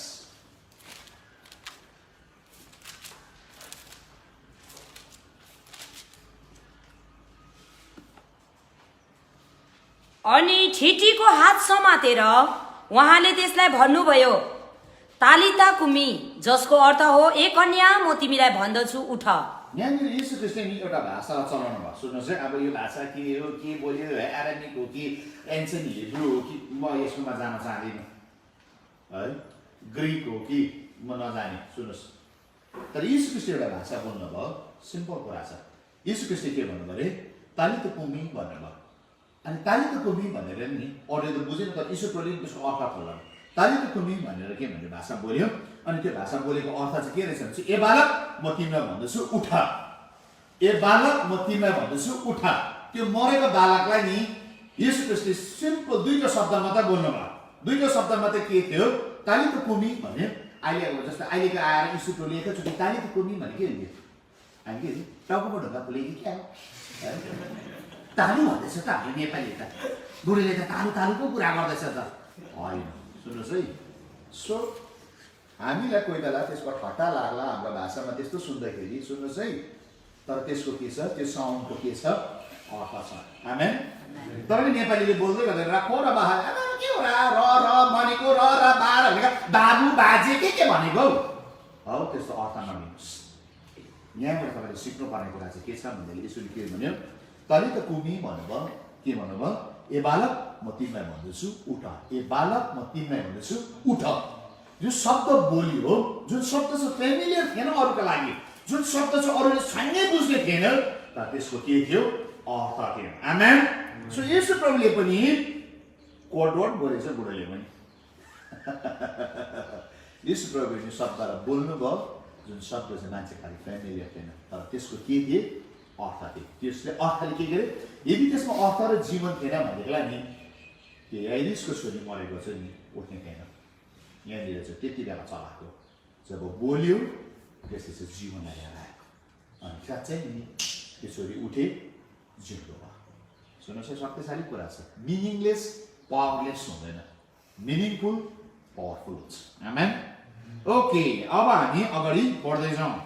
अनि ठिटीको हात समातेर उहाँले त्यसलाई भन्नुभयो, तालिता कुमी, जसको अर्थ हो ए कन्या म तिमीलाई भन्दछु उठ। यहाँनिर यीशु ख्रीष्टले नि एउटा भाषालाई चलाउनु भयो। सुन्नुहोस् है, अब यो भाषा के हो, के बोल्यो, एरामिक हो कि एन्सेन्ट हिब्रू हो कि म यसमा जान चाहदिनँ है, ग्रिक हो कि म नजाने। सुन्नुहोस्, तर यीशु ख्रीष्टले एउटा भाषा बोल्नुभयो, सिम्पल कुरा छ। यीशु ख्रीष्टले के भन्नुभयो अरे तालिता कुमी भन्नुभयो। अनि तालिता कुमी भनेर नि अरूले त बुझेन, तर ईश्वरले त्यसको अर्थ खोल्नु। तालिता कुमी भनेर के भन्ने भाषा बोल्यो। अनि त्यो भाषा बोलेको अर्थ चाहिँ के रहेछ भने ए बालक म तिमीलाई भन्दछु उठ, ए बालक म तिमीलाई भन्दछु उठ। त्यो मरेको बालकलाई नि यीशु ख्रीष्टले सिम्पल दुईटा शब्द मात्रै बोल्नुभयो। दुईटा शब्द मात्रै के थियो, तालिता कुमी भन्यो। अहिले अब जस्तो अहिलेको आएर ईश्वरले एकैचोटि तालिता कुमी भने के हुन्थ्यो, हामी के टाउकोमा ढुङ्गा फुलेको क्या तालु भन्दैछ त हाम्रो नेपाली त, बुढीले त तालु तालुको कुरा गर्दैछ त होइन। सुन्नुहोस् है, सो हामीलाई कोही बेला त्यसको ठट्टा लाग्ला हाम्रो भाषामा त्यस्तो सुन्दाखेरि, सुन्नुहोस् है, तर त्यसको के छ, त्यो साउन्डको के छ, अर्थ छ। आमेन। तर नेपालीले बोल्दै गर्दैन र को र बाहा के हो र भनेको र बार भनेको बाबु बाजे के भनेको हौ, त्यस्तो अर्थ नलिनुहोस्। यहाँबाट तपाईँले सिक्नुपर्ने कुरा चाहिँ के छ भन्दाखेरि यसरी के भन्यो, तालिता कुमी भन्नुभयो, के भन्नुभयो, ए बालक म तिमीलाई भन्दछु उठ, ए बालक म तिमीलाई भन्दछु उठ। यो शब्द बोलियो, जुन शब्द चाहिँ फेमिलियर थिएन अरूका लागि, जुन शब्द चाहिँ अरूले छान्ने बुझ्ने थिएन, तर त्यसको के थियो, अर्थ थियो। आमेन। सो यीशु प्रभुले पनि कोडवर्ड बोलेछ, बुढोले पनि यीशु प्रभुले शब्दलाई बोल्नुभयो, जुन शब्द चाहिँ मान्छे खालि फेमिलियर थिएन, तर त्यसको के थिए, अर्थ थियो। त्यसले अर्थले के गरे, यदि त्यसमा अर्थ र जीवन थिएन भनेदेखिलाई नि त्यो याइरिसको छोरी मरेको चाहिँ नि उठ्ने थिएन। यहाँनिर चाहिँ त्यति बेला चलाएको, जब बोल्यो त्यसले चाहिँ जीवन ल्याएर आयो, अनि साँच्चै नि त्यो छोरी उठे, जिउँदो भयो। सुन्नुहोस् है, शक्तिशाली कुरा छ। मिनिङलेस पावरलेस हुँदैन, मिनिङफुल पावरफुल हुन्छ। आमेन। ओके, अब हामी अगाडि बढ्दै जाउँ।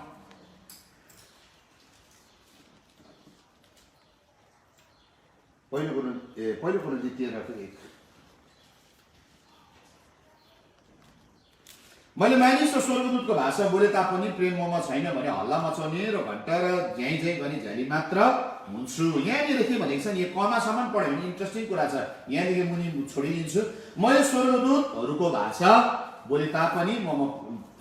पहिलो कुरो 13:1 मैले मानिस र स्वर्गदूतको भाषा बोले तापनि प्रेम ममा छैन भने हल्ला मचाउने र घन्टा र झ्याइ झ्याइ गर्ने झ्याली मात्र हुन्छु। यहाँनिर के भनेको छ नि, यो कमासम्म पढ्यो भने इन्ट्रेस्टिङ कुरा छ। यहाँदेखि मुनि छोडिदिन्छु। मैले स्वर्गदूतहरूको भाषा बोले तापनि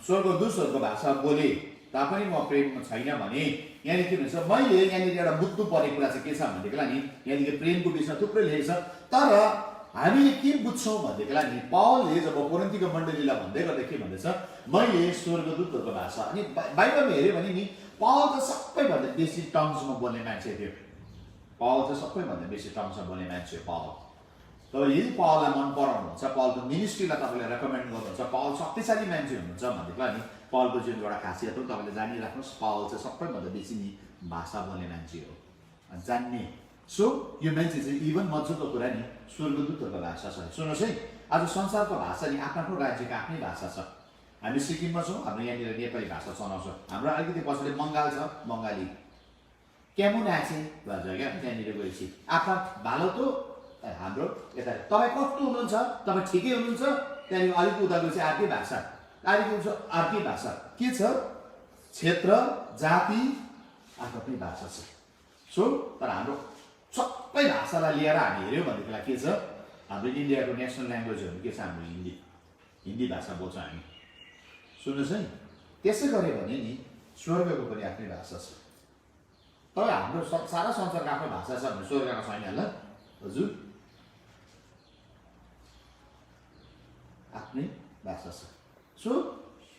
स्वर्गदूतहरूको भाषा बोले तापनि म प्रेममा छैन भने यहाँनिर के भन्छ, मैले यहाँनिर एउटा बुझ्नु पर्ने कुरा चाहिँ के छ भनेदेखिलाई नि यहाँनिर प्रेमको विषय थुप्रै लेखेको छ, तर हामीले के बुझ्छौँ भनेदेखिलाई नि पावलले जब कोरिन्थीको मण्डलीलाई भन्दै गर्दा के भन्दैछ, मैले स्वर्गदूतहरूको भाषा। अनि बाइबलमा हेऱ्यो भने नि पावल त सबैभन्दा बेसी टङ्ग्समा बोल्ने मान्छे थियो। पावल चाहिँ सबैभन्दा बेसी टङ्ग्समा बोल्ने मान्छे हो पावल। तपाईँ यदि पावललाई मन पराउनुहुन्छ, पावलको मिनिस्ट्रीलाई तपाईँले रेकमेन्ड गर्नुहुन्छ, पावल शक्तिशाली मान्छे हुनुहुन्छ भनेदेखिलाई नि पावलको जुन एउटा खासियत हो तपाईँले जानिराख्नुहोस्, पावल चाहिँ सबैभन्दा बेसी नि भाषा बोल्ने मान्छे हो, जान्ने। सो यो मान्छे चाहिँ इभन मजाको कुरा नि स्वर्गदूतहरूको भाषा छ। सुन्नुहोस् है, आज संसारको भाषा नि आफ्नो राज्यको आफ्नै भाषा छ। हामी सिक्किममा छौँ, हाम्रो यहाँनिर नेपाली भाषा चलाउँछौँ। हाम्रो अलिकति पछाडि बङ्गाल छ, बङ्गाली क्यामुन आछे भन्छ क्या, त्यहाँनिर गएपछि आफ्ना भालो त हाम्रो यता तपाईँ कस्तो हुनुहुन्छ, तपाईँ ठिकै हुनुहुन्छ, त्यहाँनिर अलिक उता गएपछि अर्कै भाषा, अर्कै भाषा के छ, क्षेत्र जाति आफ्नो पनि भाषा छ। सो तर हाम्रो सबै भाषालाई लिएर हामी हेऱ्यौँ भनेदेखिलाई के छ, हाम्रो इन्डियाको नेसनल ल्याङ्ग्वेजहरू के छ, हाम्रो हिन्दी भाषा बोल्छ हामी। सुन्नुहोस् है, त्यसै गऱ्यो भने नि स्वर्गको पनि आफ्नै भाषा छ। तर हाम्रो सारा संसारको आफ्नो भाषा छ भने स्वर्गको छैन होला हजुर, आफ्नै भाषा छ। सो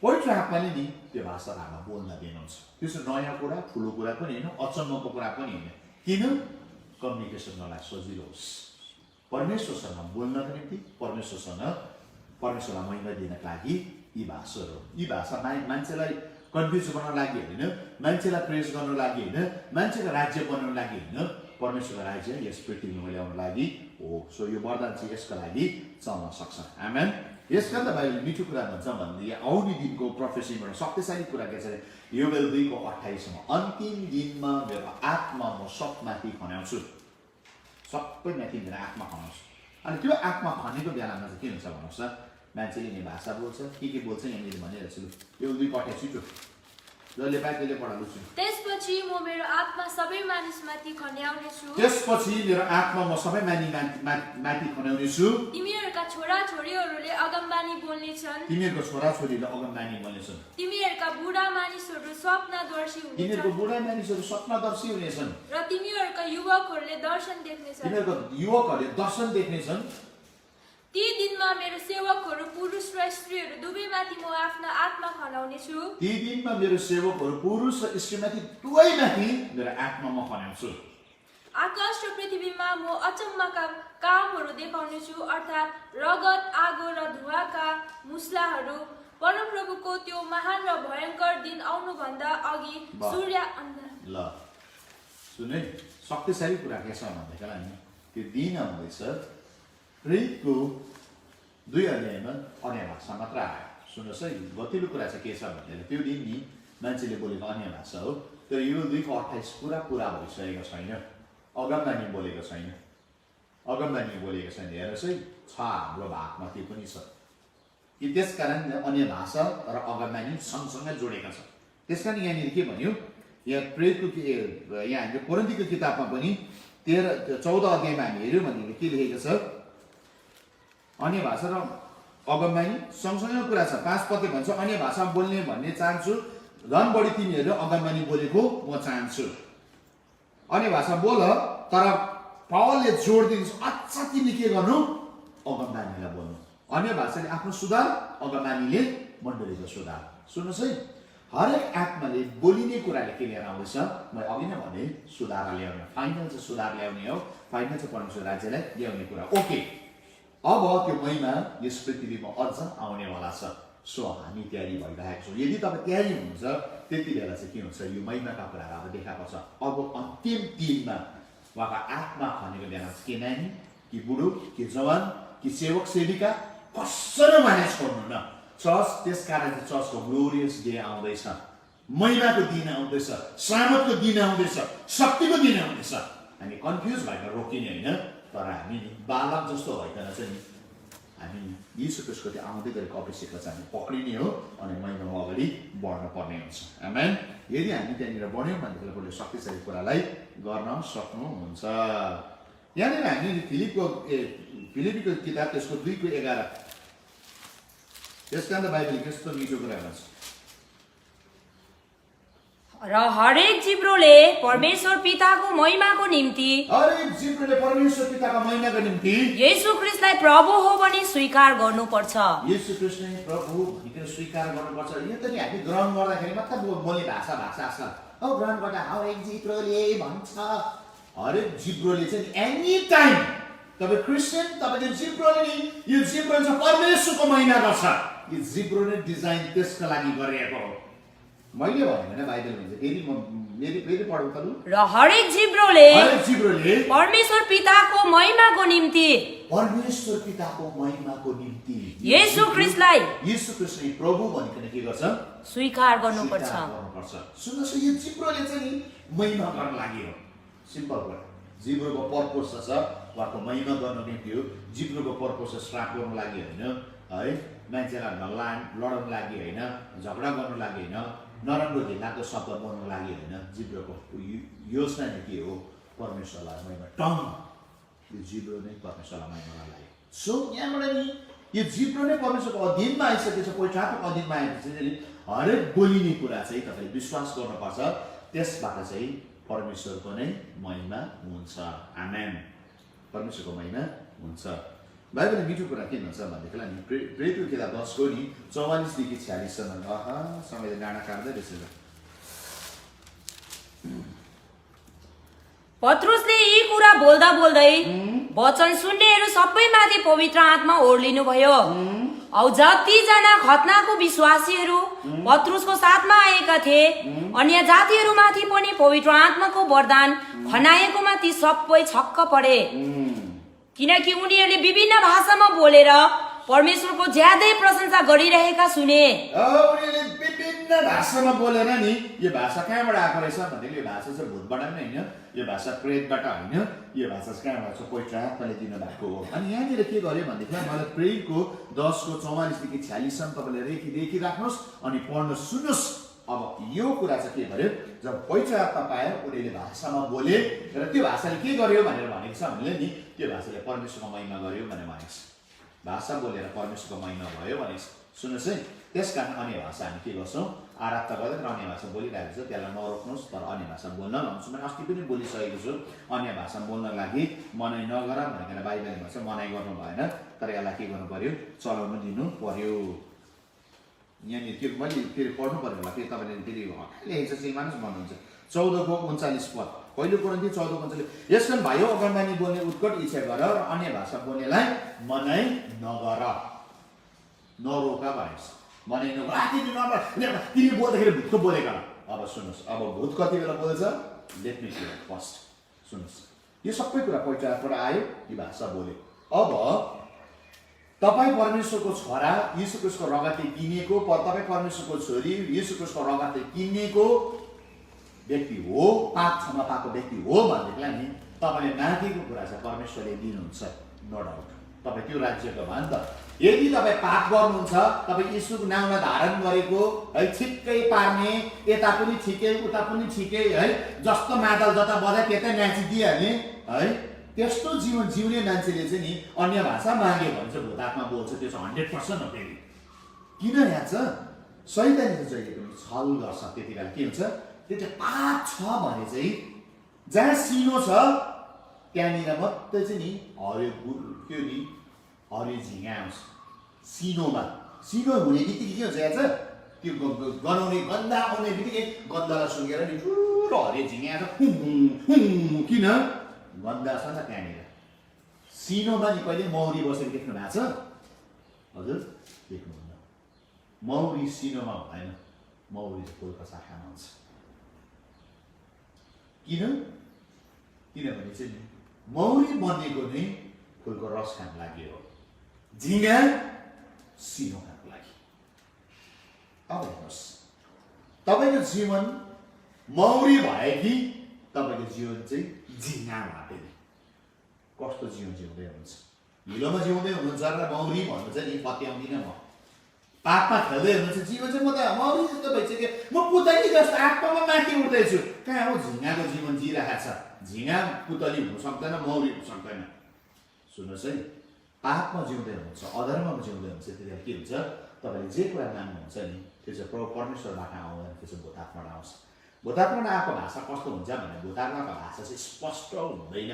पवित्र आत्माले नि त्यो भाषा हामीलाई बोल्न दिनुहुन्छ। त्यसो नयाँ कुरा ठुलो कुरा पनि होइन, अचम्मको कुरा पनि होइन। किन? कम्युनिकेसन गर्नलाई सजिलो होस्, परमेश्वरसँग बोल्नको निम्ति, परमेश्वरलाई महिमा दिनको लागि यी भाषाहरू, यी भाषा मान्छेलाई कन्फ्युज गर्न लागि होइन, मान्छेलाई प्रेस गर्न लागि होइन, मान्छेको राज्य बनाउन लागि होइन, परमेश्वरको राज्य यस पृथ्वीमा ल्याउन लागि हो। सो यो वरदान चाहिँ यसका लागि चल्न सक्छ। आमेन। यसका त बाइबलले मिठो कुरा भन्छ भन्दै आउने दिनको प्रोफेसीबाट शक्तिशाली कुरा के छ, योवेल 2 को 28 मा अन्तिम दिनमा मेरो आत्मा म सबमाथि खन्याउँछु, सबै माथि मेरो आत्मा खन्याउँछु। अनि त्यो आत्मा खनेको बेलामा चाहिँ के हुन्छ भन्नुहोस् त, मान्छेले नि भाषा बोल्छ, के बोल्छ यहाँनिर भनिरहेको छु। यो 2 को 28 छिटो जसले पाए त्यसले पढाउँछु। त्यसपछि म मेरो आत्मा सबै मानिसमाथि खन्याउनेछु, त्यसपछि मेरो आत्मा म सबै माथि खन्याउनेछु। तिमीहरूका छोराछोरीहरूले अगमबानी बोल्नेछन्, तिमीहरूको छोराछोरीले अगमबानी बोल्नेछन्, तिमीहरूका बुढा मानिसहरू स्वप्नदर्शी तिमीहरूको हुनेछन्, बुढा मानिसहरू स्वप्नदर्शी हुनेछन्, र तिमीहरूका युवकहरूले दर्शन देख्नेछन्। तिमीहरूको युवकहरूले दर्शन देख्नेछन्। ती दिनमा मेरो सेवकहरू पुरुष र स्त्रीहरू दुवैमाथि म आफ्नो आत्मा खनाउनेछु। ती दिनमा मेरो सेवकहरू पुरुष र स्त्रीमाथि दुवैमाथि मेरो आत्मा म खन्याउँछु। आकाश र पृथ्वीमा म अचम्मका कामहरू देखाउनेछु, अर्थात् रगत, आगो र धुवाका मुस्लाहरू। परमप्रभुको त्यो महान र भयङ्कर दिन आउनुभन्दा अघि सूर्य ल सुने, शक्तिशाली कुरा के छ भन्दाखेरि नि त्यो दिन आउँदैछ। प्रेरितको 2 अध्यायमा अन्य भाषा मात्र आयो। सुन्नुहोस् है, गतिलो कुरा चाहिँ के छ भन्दाखेरि त्यो दिन नि मान्छेले बोलेको अन्य भाषा हो, तर यो 2 को 28 पुरा भइसकेको छैन, अगमबानी बोलेको छैन, हेर्नुहोस् है, छ हाम्रो भागमा त्यो पनि छ कि त्यसकारण अन्य भाषा र अगमबानी सँगसँगै जोडेका छ। त्यसकारण यहाँनिर के भन्यो, यहाँ प्रेरितको यहाँ हाम्रो कोरिन्थीको किताबमा पनि 14 अध्यायमा हामी हेऱ्यौँ भने के लेखेको छ, अन्य भाषा र अगमबानी सँगसँगै कुरा छ। 5 पदले भन्छ अन्य भाषा बोल्ने भन्ने चाहन्छु, झन् बढी तिमीहरू अगमबानी बोलेको म चाहन्छु। अन्य भाषा बोल, तर पावलले जोड दिन्छ अच्छा तिमीले के गर्नु, अगमबानीलाई बोल्नु। अन्य भाषाले आफ्नो सुधार, अगमबानीले मण्डलीको सुधार। सुन्नुहोस् है, हरेक आत्माले बोलिने कुराले के लिएर आउँदैछ, मैले अघि नै भने सुधार ल्याउने, फाइनल चाहिँ सुधार ल्याउने हो, फाइनल चाहिँ परमेश्वर राज्यलाई ल्याउने कुरा। ओके, अब त्यो महिमा यस पृथ्वीमा अझ आउनेवाला छ। सो हामी तयारी भइरहेको छौँ। यदि तपाईँ तयारी हुनुहुन्छ त्यति बेला चाहिँ के हुन्छ, यो महिमाका कुराहरू अब देखा पर्छ। अब अन्तिम दिनमा उहाँको आत्मा खनेको बेला के नानी, कि बुढो, कि जवान, कि सेवक सेविका, कसरी माने छोड्नु न चर्च। त्यस कारण चाहिँ चर्चको ग्लोरियस डे आउँदैछ, महिमाको दिन आउँदैछ, सामर्थको दिन आउँदैछ, शक्तिको दिन आउँदैछ। हामी कन्फ्युज भएर रोकिने होइन, तर हामी बालक जस्तो भइकन चाहिँ हामी यीशु ख्रीष्टको त्यो आउँदै गरेको अभिषेकलाई चाहिँ हामी पक्रिने हो अनि महिमामा अगाडि बढ्न पर्ने हुन्छ। आमेन। यदि हामी त्यहाँनिर बढ्यौँ भनेदेखि शक्तिशाली कुरालाई गर्न सक्नुहुन्छ। यहाँनिर हामी फिलिपीको किताब त्यसको 2 को 11 त्यसकारण त बाइबलले कस्तो मिठो कुरा भन्छ, र हरेक जिब्रोले परमेश्वर पिताको महिमाको निम्ति, हरेक जिब्रोले परमेश्वर पिताको महिमाको निम्ति येशू ख्रीष्टलाई प्रभु हो भनी स्वीकार गर्नुपर्छ। येशू ख्रीष्ट नै प्रभु भनिकन स्वीकार गर्नुपर्छ। यो त नि हामी ग्रहण गर्दाखेरि मात्र बोल्ने भाषा आजकल ग्रहण गर्दा हरेक जिब्रोले भन्छ। हरेक जिब्रोले चाहिँ एनी टाइम तपाईँ क्रिस्चियन, तपाईँको जिब्रोले नि यो जिब्रो चाहिँ परमेश्वरको महिमा गर्छ। यो जिब्रो नै डिजाइन त्यसको लागि गरिएको हो। मैले भने बाइबल भन्छ, फेरि पढौँ त लु। र हरेक जिब्रोले परमेश्वर पिताको महिमाको निम्ति, परमेश्वर पिताको महिमाको निम्ति येशू ख्रीष्टलाई प्रभु भनिकन के गर्छ, स्वीकार गर्नुपर्छ। सुन्नुहोस्, यो जिब्रोले चाहिँ नि महिमा गर्न लागि हो। सिम्पल कुरा, जिब्रोको पर्पस छ उहाँको महिमा गर्नु निम्ति हो। जिब्रोको पर्पस श्राप गर्नु लागि होइन है, मान्छेलाई लड्नु लागि होइन, झगडा गर्नु लागि होइन, नराम्रो घिनलाग्दो शब्द बोल्नुको लागि होइन, जिब्रोको योजना नै के हो? परमेश्वरलाई महिमा। टङ, यो जिब्रो नै परमेश्वरलाई महिमा लाग्यो। सो यहाँबाट नि यो जिब्रो नै परमेश्वरको अधीनमा आइसकेको छ, पवित्र आत्माको अधीनमा आएपछि चाहिँ हरेक बोलिने कुरा चाहिँ तपाईँले विश्वास गर्नुपर्छ, त्यसबाट चाहिँ परमेश्वरको नै महिमा हुन्छ। आमेन। परमेश्वरको महिमा हुन्छ। बाइबलले मिठो कुरा के भन्छ भनेदेखिलाई नि प्रेरितको किताब 10को नि 44 देखि 46 सम्म। समयले डाँडा काट्दै रहेछ। पत्रुसले यी कुरा बोल्दा बोल्दै वचन सुन्नेहरू सबैमाथि पवित्र आत्मा ओर्लिनु भयो। औ जतिजना खतनाको विश्वासीहरू पत्रुसको साथमा आएका थिए, अन्य जातिहरूमाथि पनि पवित्र आत्माको वरदान खनाएकोमा ती सबै छक्क परे, किनकि उनीहरूले विभिन्न भाषामा बोलेर परमेश्वरको ज्यादै प्रशंसा गरिरहेका सुने। उनीहरूले विभिन्न भाषामा बोलेर नि यो भाषा कहाँबाट आएको रहेछ भन्दाखेरि यो भाषा चाहिँ भूतबाट पनि होइन, यो भाषा प्रेतबाट होइन, यो भाषा चाहिँ कहाँबाट छ? पवित्र आत्माले दिनुभएको हो। अनि यहाँनिर के गर्यो भनेदेखि मलाई प्रेरितको 10को 44 देखि 46 सम्म तपाईँले लेखिराख्नुहोस् अनि पढ्नु सुन्नुहोस्। अब यो कुरा चाहिँ के गर्यो? जब पवित्र आत्मा पायो उनीहरूले भाषामा बोले र त्यो भाषाले के गर्यो भनेर भनेको छ भने नि त्यो भाषाले परमेश्वरको महिमा गर्यो भनेर भनेको छ। भाषा बोलेर परमेश्वरको महिमा भयो भनेको छ। सुन्नुहोस् है, त्यस कारण अन्य भाषा हामी के गर्छौँ? आराधना गर्दा अन्य भाषा बोलिरहेको छ, त्यसलाई नरोक्नुहोस्, तर अन्य भाषा बोल्न लाउँछु। मैले अस्ति पनि बोलिसकेको छु, अन्य भाषा बोल्न लागि मनाइ नगर भनेर बाइबलले भन्छ। मनाइ गर्नु भएन, तर यसलाई के गर्नु पर्यो? चलाउनु दिनु पर्यो। यहाँनिर त्यो मैले फेरि पढ्नु पर्यो होला, फेरि तपाईँले फेरि लेखेको छ मानिस भन्नुहुन्छ 14को 39 पद। पहिलो कुरान्ती 14को 39। यसकारण भाइयो अगमबानी बोल्ने उत्कट इच्छा गर र अन्य भाषा बोल्नेलाई मनाइ नगर, नरोका भनेको छ। मनाइ नगर, तिमीले बोल्दाखेरि भूतको बोलेका। अब सुन्नुहोस्, अब भूत कति बेला बोल्छ? Let me clear first. सुन्नुहोस्, यो सबै कुरा पवित्र आत्माबाट आयो, यो भाषा बोल्यो। अब तपाईँ परमेश्वरको छोरा, यीशु ख्रीष्टको रगतले किनेको, तपाईँ परमेश्वरको छोरी, यीशु ख्रीष्टको रगतले किनेको व्यक्ति हो, पाप क्षमा पाएको व्यक्ति हो भनेदेखिलाई नि तपाईँले माथिको कुरा चाहिँ परमेश्वरले दिनुहुन्छ, नो डाउट। तपाईँ त्यो राज्यको भयो नि त। यदि तपाईँ पाप गर्नुहुन्छ, तपाईँ यीशुको नाउँमा धारण गरेको है, ठिक्कै पार्ने, यता पनि ठिकै उता पनि ठिकै है, जस्तो मादल जता बजाए त्यतै नाचिदिइहाल्ने है, त्यस्तो जीवन जिउने मान्छेले चाहिँ नि अन्य भाषा माग्यो भने चाहिँ भूतात्मा बोल्छ, त्यो चाहिँ 100% हो। फेरि किन यहाँ छ? शैतानले जहिले पनि छल गर्छ। त्यति बेला के हुन्छ? त्यो चाहिँ पाप छ भने चाहिँ जहाँ सिनो छ त्यहाँनिर मात्रै चाहिँ नि हरियो त्यो नि हरियो झिँगा आउँछ। सिनोमा सिनो हुने बित्तिकै के हुन्छ? यहाँ छ त्यो गनाउने गन्दा आउने बित्तिकै गन्दालाई सुँगेर नि ठुलो हरियो झिँगा आउँछ। किन? गन्दा छ नि त त्यहाँनिर। सिनोमा नि कहिले मौरी बसेर देख्नु भएको छ? हजुर देख्नुहुन्न। मौरी सिनोमा हुँदैन, मौरी चाहिँ फुलको शाखामा हुन्छ। किन? किनभने चाहिँ नि मौरी बनेको नै फुलको रस खानु लागि हो, झिँगा सिनो खानुको लागि। अब हेर्नुहोस्, तपाईँको जीवन मौरी भयो कि तपाईँको जीवन चाहिँ झिँगा भाटेर कस्तो जीवन जिउँदै हुनुहुन्छ? हिलोमा जिउँदै हुनुहुन्छ र मौरी भन्नु चाहिँ नि पत्याउँदिनँ म। पापमा खेल्दै हुनुहुन्छ, जीवन चाहिँ म त मौरी जस्तो भइसक्यो, म पुतली जस्तो आत्मामा माथि उठ्दैछु। कहाँ हो? झिँगाको जीवन जिइरहेको छ। झिँगा पुतली हुनु सक्दैन, मौरी हुनु सक्दैन। सुन्नुहोस् है, पापमा जिउँदै हुनुहुन्छ, अधर्ममा जिउँदै हुनुहुन्छ, त्यतिखेर के हुन्छ? तपाईँले जे कुरा मान्नुहुन्छ नि त्यो चाहिँ परमेश्वरबाट आउँदैन, त्यो चाहिँ भूतात्माबाट आउँछ। भूतात्माबाट आएको भाषा कस्तो हुन्छ भने भूतात्माको भाषा चाहिँ स्पष्ट हुँदैन।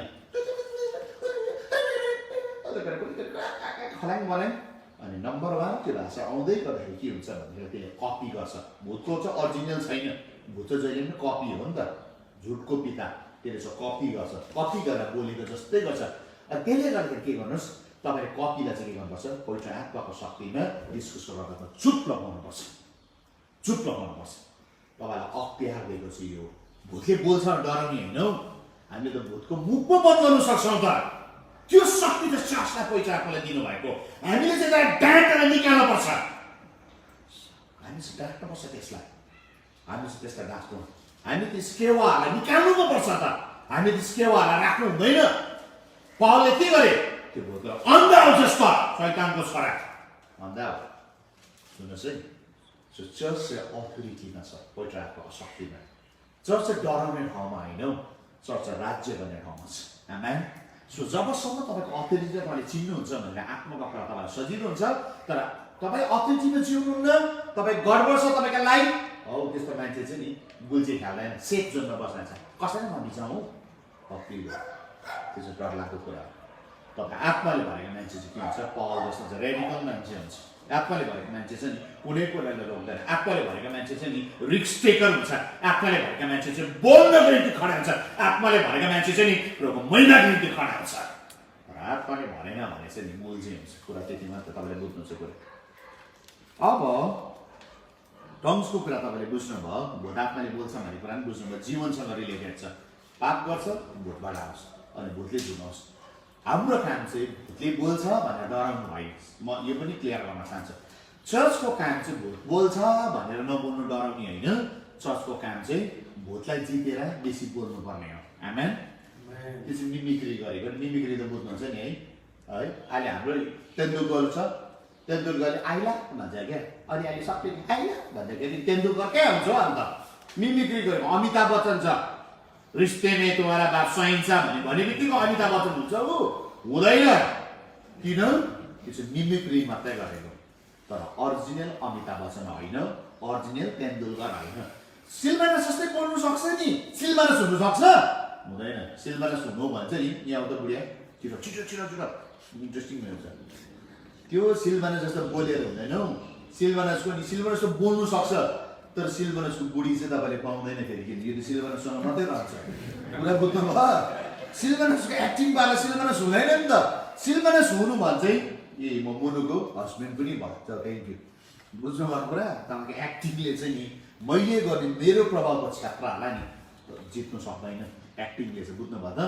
खलाङ मलाई अनि नम्बर 1 त्यो भाषा आउँदै गर्दाखेरि के हुन्छ भनेदेखि त्यसले कपी गर्छ। भूतको चाहिँ अरिजिनल छैन, भूत चाहिँ जहिले पनि कपी हो नि त, झुटको पिता। त्यसले चाहिँ कपी गर्छ, कपी गरेर बोलेको जस्तै गर्छ। अनि त्यसले गर्दाखेरि के गर्नुहोस्, तपाईँले कपीलाई चाहिँ के गर्नुपर्छ? पवित्र आत्माको शक्तिमा यसको रगतमा चुप लगाउनुपर्छ, चुप लगाउनुपर्छ। तपाईँलाई अख्तियार दिएको छ यो। भूतले बोल्छ डराउने होइन हौ, हामीले त भूतको मुख पो बन्द गर्नु सक्छौँ त। त्यो शक्ति त शासना पवित्र आत्माले दिनुभएको। हामीले चाहिँ त्यसलाई डाँटेर निकाल्नुपर्छ, हामी चाहिँ डाँट्नुपर्छ त्यसलाई, हामी चाहिँ त्यसलाई डाँट्छौँ। हामी त्यस केवाहरूलाई निकाल्नु पो पर्छ त, हामी त्यस केवाहरूलाई राख्नु हुँदैन। पावलले के गरे? त्यो भूतलाई अन्धा हो जस्तो शैतानको छोरा, अन्धा हो। सुन्नुहोस् है, चर्च चाहिँ अथोरिटीमा छ, पवित्र आत्माको शक्तिमा। चर्च चाहिँ डराउने ठाउँमा होइन, चर्च चाहिँ राज्य गर्ने ठाउँमा छ। आमेन। सो जबसम्म तपाईँको अथोरिटी तपाईँले चिन्नुहुन्छ भनेर आत्माको कुरा तपाईँलाई सजिलो हुन्छ, तर तपाईँ अथोरिटीमा जिउनुहुन्न, तपाईँ गर्व छ तपाईँको लाइफ, हौ त्यस्तो मान्छे चाहिँ नि बुल्ची खाल्दैन, सेफ जोनमा बस्न छ। कसैलाई नबिचाउँ भक्ति हो, त्यो चाहिँ डरलाग्दो कुरा हो। तपाईँ आत्माले भरेको मान्छे चाहिँ के हुन्छ, पहल जस्तो हुन्छ, रेडिकल मान्छे हुन्छ। आत्माले भरेको मान्छे चाहिँ नि कुनै कुराले रोक्दैन। आत्माले भरेको मान्छे चाहिँ नि रिस्क टेकर हुन्छ। आत्माले भरेको मान्छे चाहिँ बोल्नको निम्ति खडा हुन्छ। आत्माले भरेको मान्छे चाहिँ नि प्रभुको महिमाको निम्ति खडा हुन्छ। र आत्माले भनेन भने चाहिँ नि मूल चाहिँ हुन्छ। कुरा त्यति मात्र तपाईँले बुझ्नुहुन्छ कुरा। अब टङ्सको कुरा तपाईँले बुझ्नुभयो, भोट आत्माले बोल्छ भन्ने कुरा पनि बुझ्नुभयो, जीवनसँग रिलेटेड छ। पाप गर्छ भोटबाट आउँछ अनि भोटले जुनाउँछ। हाम्रो काम चाहिँ भोटले बोल्छ भनेर डराउनु भयो। म यो पनि क्लियर गर्न चाहन्छु। चर्चको काम चाहिँ भोट बोल्छ भनेर नबोल्नु डराउने होइन। चर्चको काम चाहिँ भोटलाई जितेर बेसी बोल्नुपर्ने हो। आमेन। त्यो चाहिँ मिमिक्री गरेको, मिमिक्री त बुझ्नुहुन्छ नि है। अहिले हाम्रो तेन्दुलकर छ, तेन्दुलकरले आइला भन्छ क्या, अनि अहिले सबले आइला भन्दाखेरि तेन्दुलकर के हुन्छ अन्त मिमिक्री गरेको। अमिताभ बच्चन छ, रिश्ते में तुम्हारा बाप सहिन्छ भने बित्तिकै अमिताभ बच्चन हुन्छ ऊ हुँदैन। किन? त्यो चाहिँ मिमिक्री मात्रै गरेको, तर अरिजिनल अमिताभ बच्चन होइन, अरिजिनल तेन्दुलकर होइन। सिलमाना जस्तै बोल्नु सक्छ नि, सिलमाना सुन्नु सक्छ हुँदैन। सिलमाना सुन्नु भन्छ नि यहाँ त बुढिया छिटो छिटो छिटो छिटो इन्ट्रेस्टिङ हुन्छ। त्यो सिलमाना जस्तो बोलेर हुँदैन हौ। सिलमानासको नि सिलमानासको बोल्नु सक्छ, तर सिलमानासको बुढी चाहिँ तपाईँले पाउँदैन फेरि, किन यो त सिलमानासँग मात्रै रहन्छ। कुरा बुझ्नु भयो? सिलमानासको एक्टिङबाट सिलमानास हुँदैन नि त। सिलमानास हुनु भन्छ चाहिँ ए म मुनुको हस्बेन्ड पनि भन्छ। Thank you. बुझ्नु भएको कुरा? तपाईँको एक्टिङले चाहिँ नि मैले गर्ने मेरो प्रभावको क्षेत्रहरूलाई नि जित्नु सक्दैन एक्टिङले चाहिँ। बुझ्नु भयो त?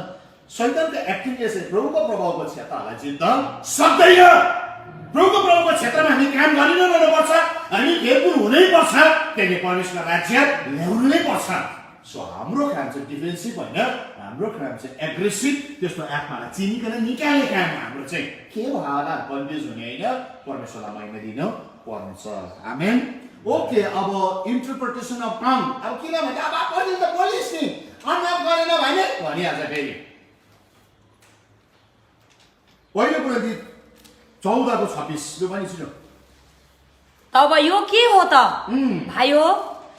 शैतानको एक्टिङले चाहिँ प्रभुको प्रभावको क्षेत्रहरूलाई जित्न सक्दैन। प्रभुको प्रभुको क्षेत्रमा हामी काम गरिरहनुपर्छ, हामी फेरफुल हुनैपर्छ, त्यसले परमेश्वरको राज्य ल्याउनु नै पर्छ। सो हाम्रो काम चाहिँ डिफेन्सिभ होइन, हाम्रो काम चाहिँ एग्रेसिभ। त्यस्तो आत्मालाई चिनिकन निकाल्ने काम हाम्रो चाहिँ के भयो होला, कन्फ्युज हुने होइन, परमेश्वरलाई महिमा दिन पर्छ। आमेन। ओके, अब इन्टरप्रिटेसन अफ टङ। अब किनभने अब पहिले त बोलिस् नि, अनुवाद गरेन भने भनिहाल्छ फेरि। पहिलो कुरा 14:26 यो पनि सुन्नु। तब यो के हो त भाइ हो,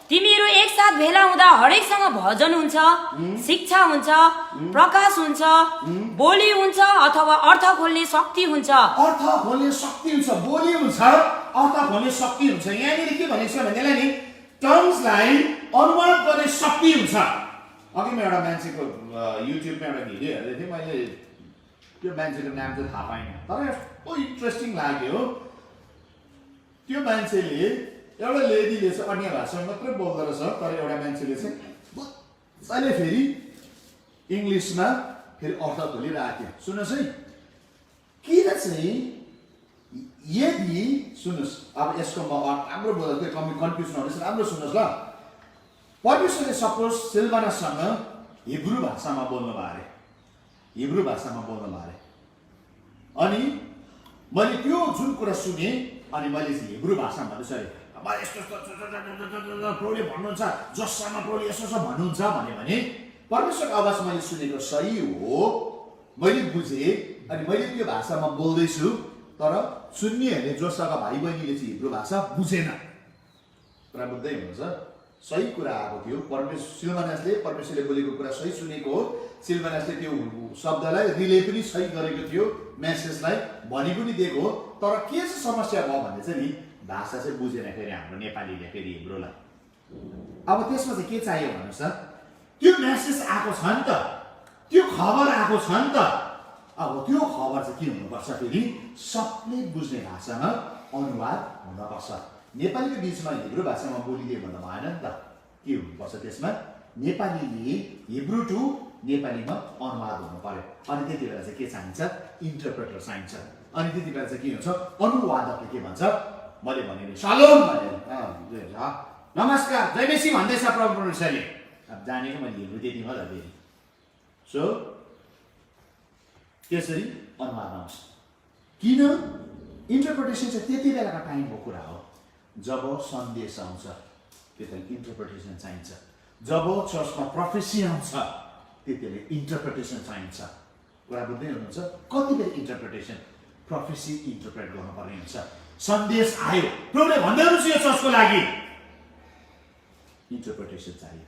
तिमीहरू एकसाथ भेला हुँदा हरेकसँग भजन हुन्छ, शिक्षा हुन्छ, प्रकाश हुन्छ, बोली हुन्छ अथवा अर्थ खोल्ने शक्ति हुन्छ। अर्थ खोल्ने शक्ति हुन्छ, बोली हुन्छ, अर्थ खोल्ने शक्ति हुन्छ। यहाँनिर के भनेको छ भनेलाई नि टङ्सलाई अनुवाद गर्ने शक्ति हुन्छ। अघि म एउटा मान्छेको युट्युबमा एउटा भिडियो हेर्दै थिएँ, मैले त्यो मान्छेको नाम चाहिँ थाहा पाइनँ, तर यस्तो इन्ट्रेस्टिङ लाग्यो। त्यो मान्छेले एउटा लेडीले चाहिँ अन्य भाषामा मात्रै बोल्दो रहेछ, तर एउटा मान्छेले चाहिँ मजाले फेरि इङ्ग्लिसमा फेरि अर्थ खोलिरहेको थियो। सुन्नुहोस् है, किन चाहिँ यदि सुन्नुहोस्, अब यसको म राम्रो बोल्दा कन्फ्युज नहुनुहोस्, राम्रो सुन्नुहोस् ल। परमेश्वरले सपोज सिल्भानासँग हिब्रू भाषामा बोल्नु भयो अरे, हिब्रू भाषामा बोल्नु भयो अरे, अनि मैले त्यो जुन कुरा सुने अनि मैले चाहिँ हिब्रू भाषामा भन्दैछु अरे, अब यस्तो प्रभुले भन्नुहुन्छ, जसमा प्रभुले यसो यसो भन्नुहुन्छ भने परमेश्वरको आवाज मैले सुनेको सही हो, मैले बुझेँ, अनि मैले त्यो भाषामा बोल्दैछु, तर सुन्नेहरूले जोसँग भाइ बहिनीले चाहिँ हिब्रू भाषा बुझेन। कुरा बुझ्दै हुनुहुन्छ? सही कुरा आएको थियो, सिल्भानासले परमेश्वरले बोलेको कुरा सही सुनेको हो, सिल्भानासले त्यो शब्दलाई रिले पनि सही गरेको थियो, मेसेजलाई भनि पनि दिएको हो, तर के चाहिँ समस्या भयो भने चाहिँ नि भाषा चाहिँ बुझेन फेरि हाम्रो नेपालीले फेरि हिब्रूलाई। अब त्यसमा चाहिँ के चाहियो भन्नुहोस् त, त्यो मेसेज आएको छ नि त, त्यो खबर आएको छ नि त, अब त्यो खबर चाहिँ के हुनुपर्छ फेरि सबले बुझ्ने भाषामा अनुवाद हुनुपर्छ। नेपालीको बिचमा हिब्रू भाषामा बोलिदियो भन्दा भएन नि त, के हुनुपर्छ त्यसमा नेपालीले हिब्रू टु नेपालीमा अनुवाद हुनु पर्यो। अनि त्यति बेला चाहिँ के चाहिन्छ, इन्टरप्रेटर चाहिन्छ। अनि त्यति बेला चाहिँ के हुन्छ, अनुवादकले के भन्छ, मैले भने सलोम भनेर नमस्कार जय मसी भन्दैछ प्रभु परमेश्वरले, अब जानेको मैले हिब्रू त्यति मात्र फेरि। सो त्यसरी अनुवाद आउँछ। किन इन्टरप्रिटेसन चाहिँ त्यति बेलाको टाइमको कुरा हो, जब सन्देश आउँछ त्यतिले इन्टरप्रिटेसन चाहिन्छ। जब चर्चमा प्रोफेसी आउँछ त्यतिले इन्टरप्रिटेसन चाहिन्छ। कुरा बुझ्दै हुनुहुन्छ? कति बेर इन्टरप्रिटेसन प्रोफेसी इन्टरप्रेट गर्नुपर्ने हुन्छ। सन्देश आयो, प्रभुले भन्दै हुनुहुन्छ यो चर्चको लागि, इन्टरप्रिटेसन चाहियो।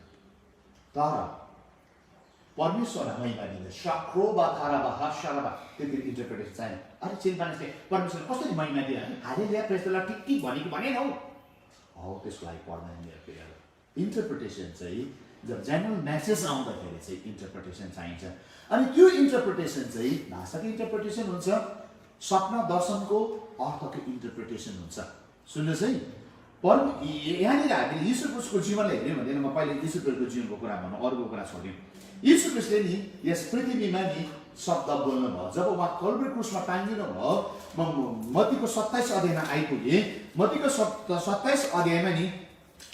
तर परमेश्वरलाई महिमा दिँदा शक्रोबा थाराबा हास्याबा त्यति इन्टरप्रिटेसन चाहियो। अरे चिन्ताले परमेश्वरले कसरी महिमा दियो? हालेलुया प्रेज द लर्ड ठिक ठिक भनेको भनेन हौ त्यसको लागि पढ्दैन मेरो प्रियहरू। इन्टरप्रिटेसन चाहिँ जब जेनरल मेसेज आउँदाखेरि चाहिँ इन्टरप्रिटेसन चाहिन्छ। अनि त्यो इन्टरप्रिटेसन चाहिँ भाषाको इन्टरप्रिटेसन हुन्छ, सपना दर्शनको अर्थको इन्टरप्रिटेसन हुन्छ। सुन्नुहोस् है, यहाँनिर हामीले यीशु क्रिस्टको जीवनलाई हेऱ्यौँ भने म पहिले यीशु क्रिस्टको जीवनको कुरा भन्नु, अरूको कुरा छोड्यौँ। यीशु क्रिस्टले नि यस पृथ्वीमा नि शब्द बोल्नुभयो। जब उहाँ कल्भरी क्रुसमा टाँगिनु भयो, मत्तीको 27 अध्यायमा आइपुगे। मत्तीको 27 अध्यायमा नि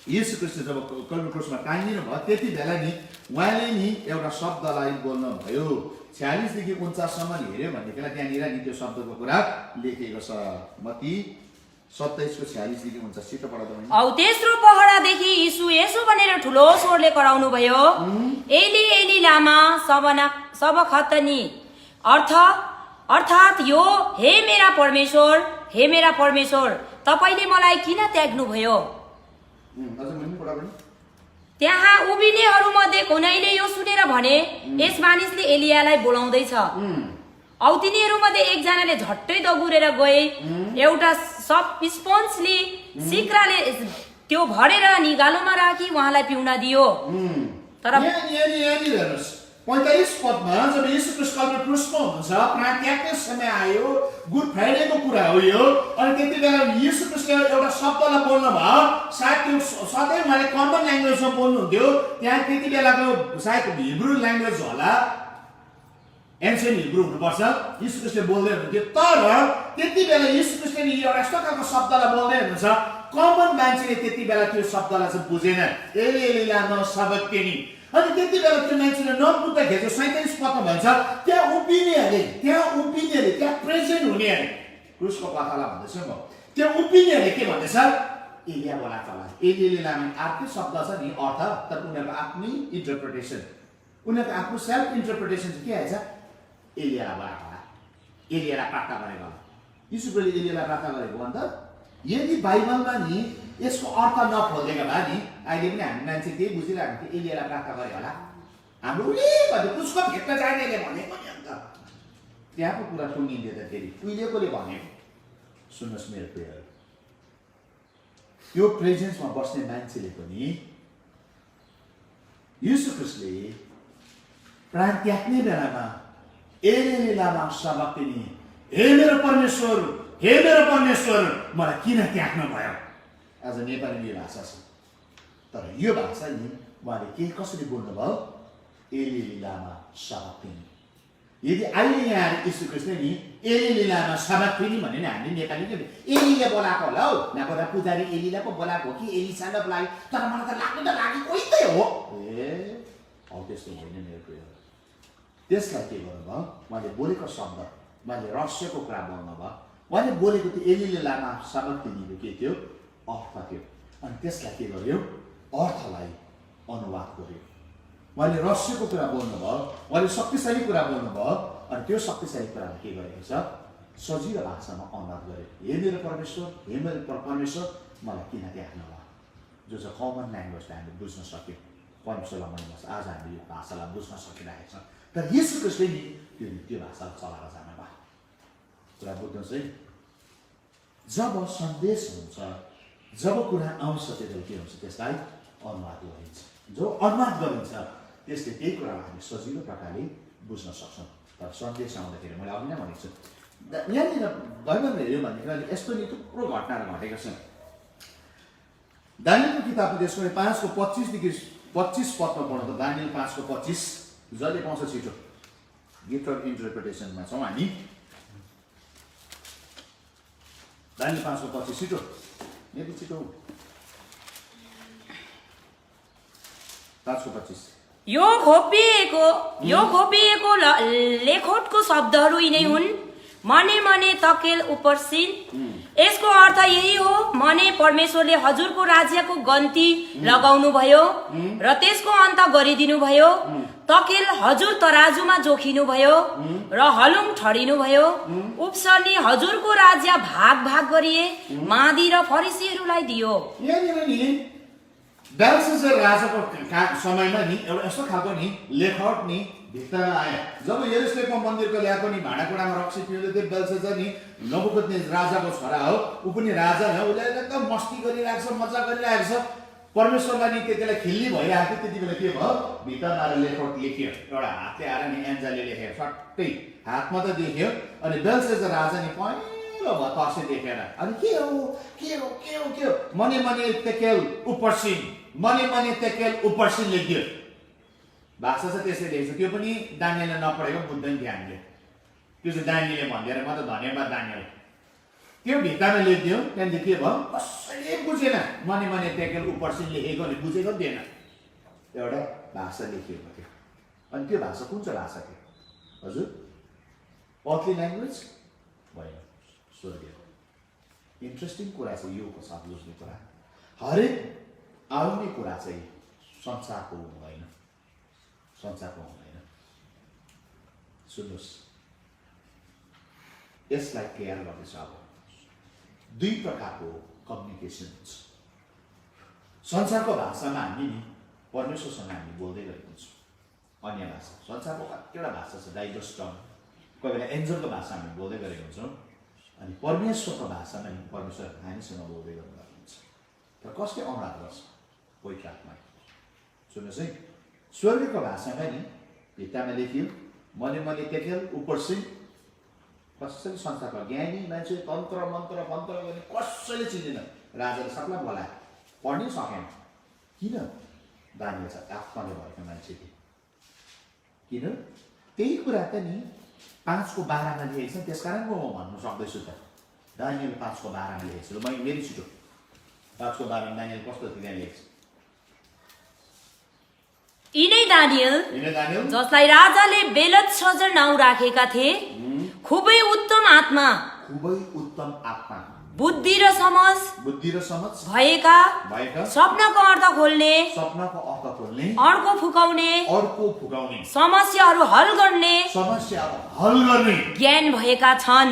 यीशु क्रिस्ट जब कल्भरी क्रुसमा टाँगिनु भयो त्यति बेला नि उहाँले नि एउटा शब्दलाई बोल्नु भयो। 46 देखि 49 सम्म हेऱ्यो भनेदेखिलाई त्यहाँनिर नि त्यो शब्दको कुरा लेखेको छ। मत्ती 27 को 46 देखि 49 छिटो पढ्दा हुन्छ। औ तेस्रो पहरादेखि यीशु यसो भनेर ठुलो स्वरले कराउनु भयो, एली एली लामा सबखतनी, अर्थात् यो हे मेरा परमेश्वर तपाईले मलाई किन त्याग्नु भयो? त्यहाँ उभिनेहरू मध्ये कुनैले यो सुनेर भने यस मानिसले एलियालाई बोलाउँदैछ। औ तिनीहरू मध्ये एकजनाले झट्टै दगुरेर गए, एउटा स्पन्जले सिक्राले त्यो भरेर निगालोमा राखी उहाँलाई पिउन दियो। तर 45 पदमा जब यीशु क्रिस्ट कल्भरी क्रुसमा हुनुहुन्छ, प्राण त्याग्ने समय आयो, गुड फ्राइडेको कुरा हो यो। अनि त्यति बेला यीशु क्रिस्टले एउटा शब्दलाई बोल्नु भयो। सायद त्यो सधैँ उहाँले कमन ल्याङ्ग्वेजमा बोल्नुहुन्थ्यो। त्यहाँ त्यति बेलाको सायद हिब्रू ल्याङ्ग्वेज होला, एन्सियन्ट हिब्रू हुनुपर्छ, यीशु क्रिस्टले बोल्दै हुनुहुन्थ्यो। तर त्यति बेला यीशु क्रिस्टले एउटा यस्तो खालको शब्दलाई बोल्दै हुनुहुन्छ, कमन मान्छेले त्यति बेला त्यो शब्दलाई चाहिँ बुझेन। एली एली लामा सबक्तेनी। अनि त्यति बेला त्यो मान्छेले नबुझ्दाखेरि चाहिँ 47 पदमा भन्छ त्यहाँ उभिनेहरूले त्यहाँ प्रेजेन्ट हुनेहरू, क्रुसको कथालाई भन्दैछु म, त्यहाँ उभिनेहरूले के भन्दैछ? एलिया बोलाएको होला। एली एली लामा अर्कै शब्द छ नि अर्थ, तर उनीहरूको आफ्नै इन्टरप्रिटेसन, उनीहरूको आफ्नो सेल्फ इन्टरप्रिटेसन चाहिँ के आएछ? एलियालाई बोलाएको होला, एलियालाई प्रार्थना गरेको होला। यीशुले एलियालाई प्रार्थना गरेको अन्त यदि बाइबलमा नि यसको अर्थ नखोलिदिएको भए नि अहिले पनि हामी मान्छे त्यही बुझिरहेको थियो, एलियालाई प्रार्थना गरे होला। हाम्रो भन्यो उसको भेट्न जानेले भनेको नि अन्त त्यहाँको कुरा टुङ्गिन्थ्यो त। फेरि उहिलेकोले भनेको सुन्नुहोस् मेरो प्रियहरू, यो प्रेजेन्समा बस्ने मान्छेले पनि यीशु क्रिस्टले प्राण त्याग्ने बेलामा एली लामा सबक्तेनी, हे मेरो परमेश्वर मलाई किन त्याग्नु भयो? आज नेपाली भाषा छ, तर यो भाषा नि उहाँले के कसरी बोल्नुभयो? एली लामा सबक्तेनी। यदि अहिले यहाँ यीशु क्रिस्टले नि एली लामा सबक्तेनी भने नि हामीले नेपाली एलीले बोलाएको होला हौ, नभए पुजारी एलीलाई पो बोलाएको हो कि एलिसालाई बोलायो, तर मलाई त लागेको उही हो। हौ त्यस्तो होइन मेरो प्रिय। त्यसलाई के गर्नुभयो? उहाँले बोलेको शब्द, उहाँले रहस्यको कुरा बोल्नुभयो। उहाँले बोलेको त्यो एलीले लामा सबक्तेनीको के थियो? अर्थ थियो। अनि त्यसलाई के गर्यो? अर्थलाई अनुवाद गर्यो। उहाँले रहस्यको कुरा बोल्नुभयो, उहाँले शक्तिशाली कुरा बोल्नुभयो। अनि त्यो शक्तिशाली कुरालाई के गरेको छ? सजिलो भाषामा अनुवाद गर्यो। हे मेरो परमेश्वर मलाई किन त्याग्नु भयो? जो चाहिँ कमन ल्याङ्ग्वेजलाई हामीले बुझ्न सक्यौँ। परमेश्वरलाई महिमा छ, आज हामीले यो भाषालाई बुझ्न सकिरहेको छ। तर यीशु क्रिस्टले नि त्यो भाषालाई चलाएर जानु भयो। कुरा बुझ्नुहोस् है, जब सन्देश हुन्छ, जब कुरा आउँछ त्यति के हुन्छ? त्यसलाई अनुवाद गरिन्छ। जो अनुवाद गरिन्छ त्यसले त्यही कुरालाई हामी सजिलो प्रकारले बुझ्न सक्छौँ। तर सन्देश आउँदाखेरि मैले अघि नै भनेको छु, यहाँनिर बाइबलमा हेऱ्यौँ भनेदेखि यस्तो नि थुप्रो घटनाहरू घटेका छन्। दानियलको किताब त्यसको 5 को 25 देखि 25 पदमा पढ्दा दानियल 5 को 25 जसले पाउँछ छिटो, गिफ्ट अफ इन्टरप्रिटेसनमा छौँ हामी। दानियल 5 को 25 छिटो, यदि छिटो 5 को 25। यो खोपिएको लेखोटको शब्दहरू यिनै हुन्। मने मने तकेल उपर्सिन। यसको अर्थ यही हो, मने परमेश्वरले हजुरको राज्यको गन्ती लगाउनु भयो र त्यसको अन्त गरिदिनु भयो। तकेल हजुर तराजुमा जोखिनु भयो र हलुङ ठडिनु भयो। उप्सनी हजुरको राज्य भाग भाग गरिए मादी र फरिसीहरूलाई दियो। यहाँनिर नि बेल्सेसर राजाको समयमा नि एउटा यस्तो खालको नि लेखौट नि भित्रमा आयो। जब यरुशलेमको मन्दिरको ल्याएको नि भाँडाकुँडामा रक्सी पिउँदै थियो, बेल्सेसर नि नबुकदनेस्सर राजाको छोरा हो, ऊ पनि राजा हो, उसले एकदम मस्ती गरिरहेको छ, मजा गरिरहेको छ। परमेश्वरलाई नि त्यतिलाई खिल्ली भइरहेको थियो। त्यति बेला के भयो, भित्रमा आएर लेखौट लेख्यो, एउटा हातले आएर नि एन्जलले लेख्यो, सट्टै हातमा त देख्यो। अनि बेल्सेसर राजा नि पहेँलो भयो तर्से देखेर, अनि के हो के हो के हो के हो, मने मने तेकेल उपर्सिन, मने मने तेकेल उपर्सिन लेखियो। भाषा चाहिँ त्यसले लेख्छ, त्यो पनि दानिएलले नपढेको बुझ्दैन थियो हामीले। त्यो चाहिँ दानिएलले भनिदिएर म त धन्यवाद दानिएल। त्यो भित्तामा लेखिदियो, त्यहाँदेखि के भयो, कसैले बुझेन। मने मने तेकेल उपर्सिन लेखेको भने बुझेको थिएन। एउटा भाषा लेखिएको थियो। अनि त्यो भाषा कुन चाहिँ भाषा थियो हजुर? अर्थली ल्याङ्ग्वेज भयो, स्वर्गीय। इन्ट्रेस्टिङ कुरा चाहिँ यो छ बुझ्ने कुरा। हरेक आउने कुरा चाहिँ संसारको हुँदैन, संसारको हुँदैन। सुन्नुहोस्, यसलाई क्लियर गर्दैछ। अब दुई प्रकारको कम्युनिकेसन हुन्छ। संसारको भाषामा हामी नि परमेश्वरसँग हामी बोल्दै गरेको हुन्छौँ, अन्य भाषा। संसारको कतिवटा भाषा छ, डाइभर्स टङ, कोही बेला एन्जलको भाषा हामी बोल्दै गरेको हुन्छौँ। अनि परमेश्वरको भाषामा नि परमेश्वर हामीसँग बोल्दै गर्नुभएको हुन्छ। तर कसले अनुवाद गर्छ? पवित्र आत्मा। सुन्नुहोस् है, स्वर्गको भाषामा नि भित्तामा लेखियो, मने मने तेकेल उपर्सिन। कसैले संसारको ज्ञानी मान्छे तन्त्र मन्त्र मन्त्र गर्ने कसैले चिन्दैन। राजाले सबलाई बोलायो, पढ्नै सकेन। किन? दानिएल छ आत्माले भएको मान्छे थिए। किन? त्यही कुरा त नि 5:12 लेखेको छ। त्यसकारण म भन्नु सक्दैछु त, दानिएल 5:12 लेखेको छु। म मेरी छिटो 5:12 दानिएल कस्तो थियो त्यहाँ लेखेको छ। यिनै दानिएल जसलाई राजाले बेलतशजर नाउँ राखेका थिए, खुबै उत्तम आत्मा, खुबै उत्तम आत्मा, बुद्धि र समझ भएका, सपनाको अर्थ खोल्ने, अर्को फुकाउने, समस्याहरू हल गर्ने ज्ञान भएका छन्।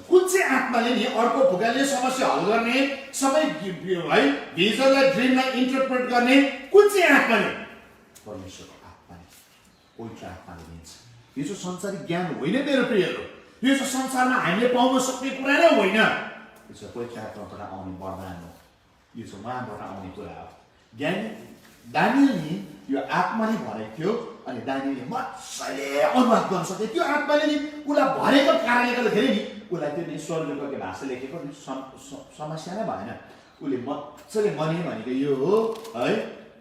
कुन चाहिँ आत्माले नि अर्को फुकाउने, समस्या हल गर्ने, सबै है भिजनलाई ड्रिमलाई इन्टरप्रेट गर्ने कुन चाहिँ आत्माले? परमेश्वरको आत्माले, पवित्र आत्माले दिन्छ। यो चाहिँ संसारिक ज्ञान होइन मेरो प्रियहरू, यो चाहिँ संसारमा हामीले पाउन सक्ने कुरा नै होइन। यो चाहिँ पवित्र आत्माबाट आउने वरदान हो, यो चाहिँ उहाँबाट आउने कुरा हो। ज्ञान दानिएल नि यो आत्माले भरेको थियो, अनि दानिएलले मजाले अनुवाद गर्न सक्यो। त्यो आत्माले नि उसलाई भरेको कारणले गर्दाखेरि नि उसलाई त्यो नि स्वर्गको त्यो भाषा लेखेको नि समस्या नै भएन। उसले मजाले मने भनेको यो हो है,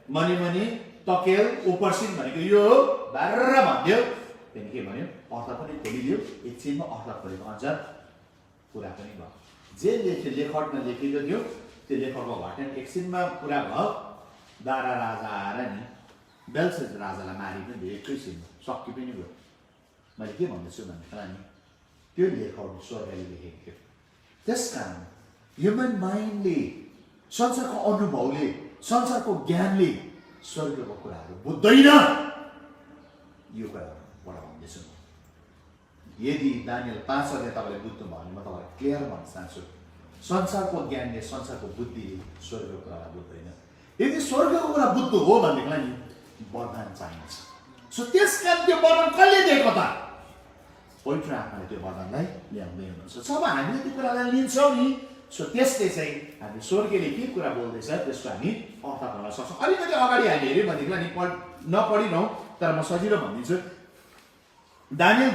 मने मने तकेल उपर्सिन भनेको यो हो बाह्र भनिदियो। त्यहाँदेखि के भन्यो, अर्थ पनि खोलिदियो, एकछिनमा अर्थ खोलेको अनुसार कुरा पनि भयो। जे लेखटमा लेखेको थियो त्यो लेखकको घटना एकछिनमा पुरा भयो। दारा राजा आएर नि बेल्सेसर राजालाई मारि पनि दियो, एकैछिनमा सकि पनि गयो। मैले के भन्दैछु भन्दा नि त्यो लेखक स्वर्गले लेखेको थियो। त्यसकारण ह्युमन माइन्डले, संसारको अनुभवले, संसारको ज्ञानले स्वर्गको कुराहरू बुझ्दैन। यो कुरा भन्दैछु। यदि दानिएल 5 अध्याय तपाईँले बुझ्नु भयो भने म तपाईँलाई क्लियर भन्न चाहन्छु, संसारको ज्ञानले, संसारको बुद्धिले स्वर्गको कुरालाई बुझ्दैन। यदि स्वर्गको कुरा बुझ्नु हो भनेदेखिलाई नि वरदान चाहिन्छ। सो त्यसकारण त्यो वरदान कहिले दिएको त? पवित्र आत्माले त्यो वरदानलाई ल्याउँदै हुनुहुन्छ। जब हामीले त्यो कुरालाई लिन्छौँ नि, सो त्यसले चाहिँ हामी स्वर्गले के कुरा बोल्दैछ त्यसको हामी अर्थ गर्न सक्छौँ। अलिकति अगाडि हामी हेऱ्यौँ भनेदेखिलाई नि नपढिनौँ, तर म सजिलो भनिदिन्छु। दानिएल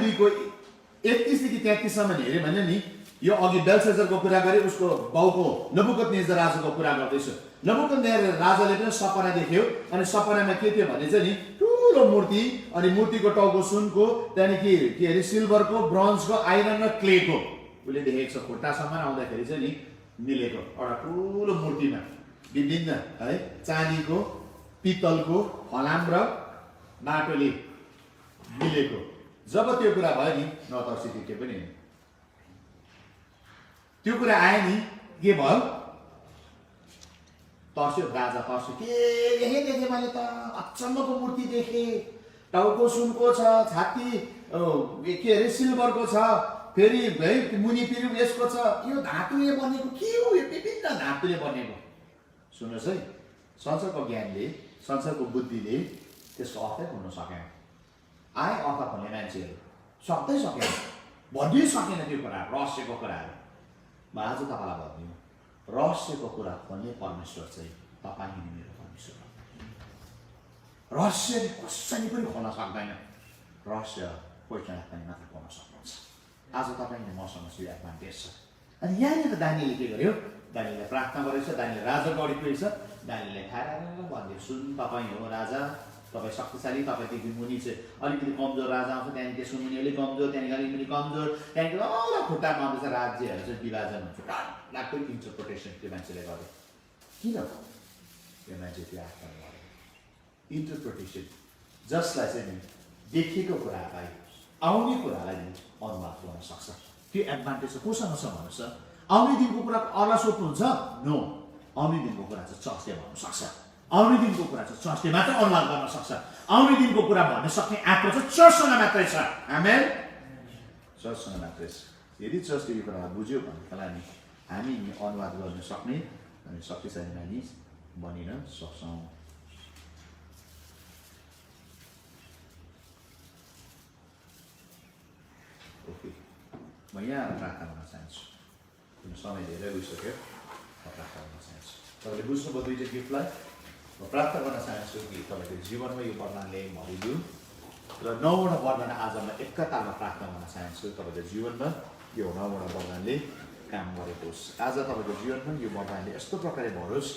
2:31-33सम्म हेऱ्यो भने नि यो अघि बेल्सेसरको कुरा गरे, उसको बाउको नबुकदनेस्सर राजाको कुरा गर्दैछु। नबुकदनेस्सर राजाले पनि सपना देख्यो, अनि सपनामा के थियो भने चाहिँ नि ठुलो मूर्ति, अनि मूर्तिको टाउको सुनको, त्यहाँदेखि के अरे सिल्भरको, ब्रोन्जको, आइरन र क्लेको उसले देखेको छ। खुट्टासम्म आउँदाखेरि चाहिँ नि मिलेको एउटा ठुलो मूर्तिमा विभिन्न है चाँदीको, पित्तलको, फलाम र माटोले मिलेको। जब त्यो कुरा भयो नि नतर्सिदियो, के पनि त्यो कुरा आयो नि, के भयो? तर्स्यो, राजा तर्स्यो, के देखेँ मैले त अचम्मको मूर्ति देखेँ, टाउको सुनको छ, छाती के अरे सिल्भरको छ, फेरि है मुनि फेरि यसको छ, यो धातुले बनेको के हो? यो विभिन्न धातुले बनेको। सुन्नुहोस् है, संसारको ज्ञानले, संसारको बुद्धिले त्यसको अर्थै हुन सकेन। आए अर्थ भन्ने मान्छेहरू सक्दै सकेन, भनिदिइ सकेन त्यो कुरा, रहस्यको कुराहरू। म आज तपाईँलाई भनिदिउँ, रहस्यको कुरा भन्ने परमेश्वर चाहिँ तपाईँ नि मेरो परमेश्वर हो। रहस्यले कसैले पनि खोल्न सक्दैन, रहस्य पहिचान पनि मात्र खोल्न सक्नुहुन्छ। आज तपाईँले मसँग यो एडभान्टेज छ। अनि यहाँनिर दानिएलले के गर्यो? दानिएलले प्रार्थना गरेछ, दानिएलले राजाको अगाडि पुगेछ, दानिएलले खाएर भन्यो, सुन तपाईँ हो राजा, तपाईँ शक्तिशाली, तपाईँदेखि मुनि चाहिँ अलिकति कमजोर राजा आउँछ, त्यहाँदेखि त्यसको मुनि अलिक कमजोर, त्यहाँदेखि अलिक मुनि कमजोर, त्यहाँदेखि औला खुट्टामा आउँदैछ, राज्यहरू चाहिँ विभाजन हुन्छ। लाग्दो इन्टरप्रिटेसन त्यो मान्छेले गर्यो। किन त्यो मान्छे त्यो आत्मा गर्यो? इन्टरप्रिटेसन जसलाई चाहिँ नि देखिएको कुरालाई, आउने कुरालाई नि अनुवाद गर्न सक्छ। त्यो एडभान्टेज चाहिँ कोसँग छ भन्नुहोस् त? आउने दिनको कुरा अरूलाई सोध्नुहुन्छ? नो, आउने दिनको कुरा चाहिँ चर्चले भन्नु सक्छ। आउने दिनको कुरा चाहिँ चर्चले मात्र अनुवाद गर्न सक्छ। आउने दिनको कुरा भन्न सक्ने आत्मा चाहिँ चर्चसँग मात्रै छ। आमेन, चर्चसँग मात्रै छ। यदि चर्चले यो कुरा बुझ्यो भनेदेखिलाई नि हामी अनुवाद गर्न सक्ने अनि शक्तिशाली मानिस बनिन सक्छौँ। ओके, म यहाँ प्रार्थना गर्न चाहन्छु। समय धेरै गइसक्यो, म प्रार्थना गर्न चाहन्छु। तपाईँले बुझ्नुभयो दुईवटा गिफ्टलाई? म प्रार्थना गर्न चाहन्छु कि तपाईँको जीवनमा यो वरदानले भरिदिउँ र 9वटा वरदान आज म एकतालमा प्रार्थना गर्न चाहन्छु। तपाईँको जीवनमा यो 9वटा वरदानले काम गरेको होस्। आज तपाईँको जीवनमा यो वरदानले यस्तो प्रकारले भरोस्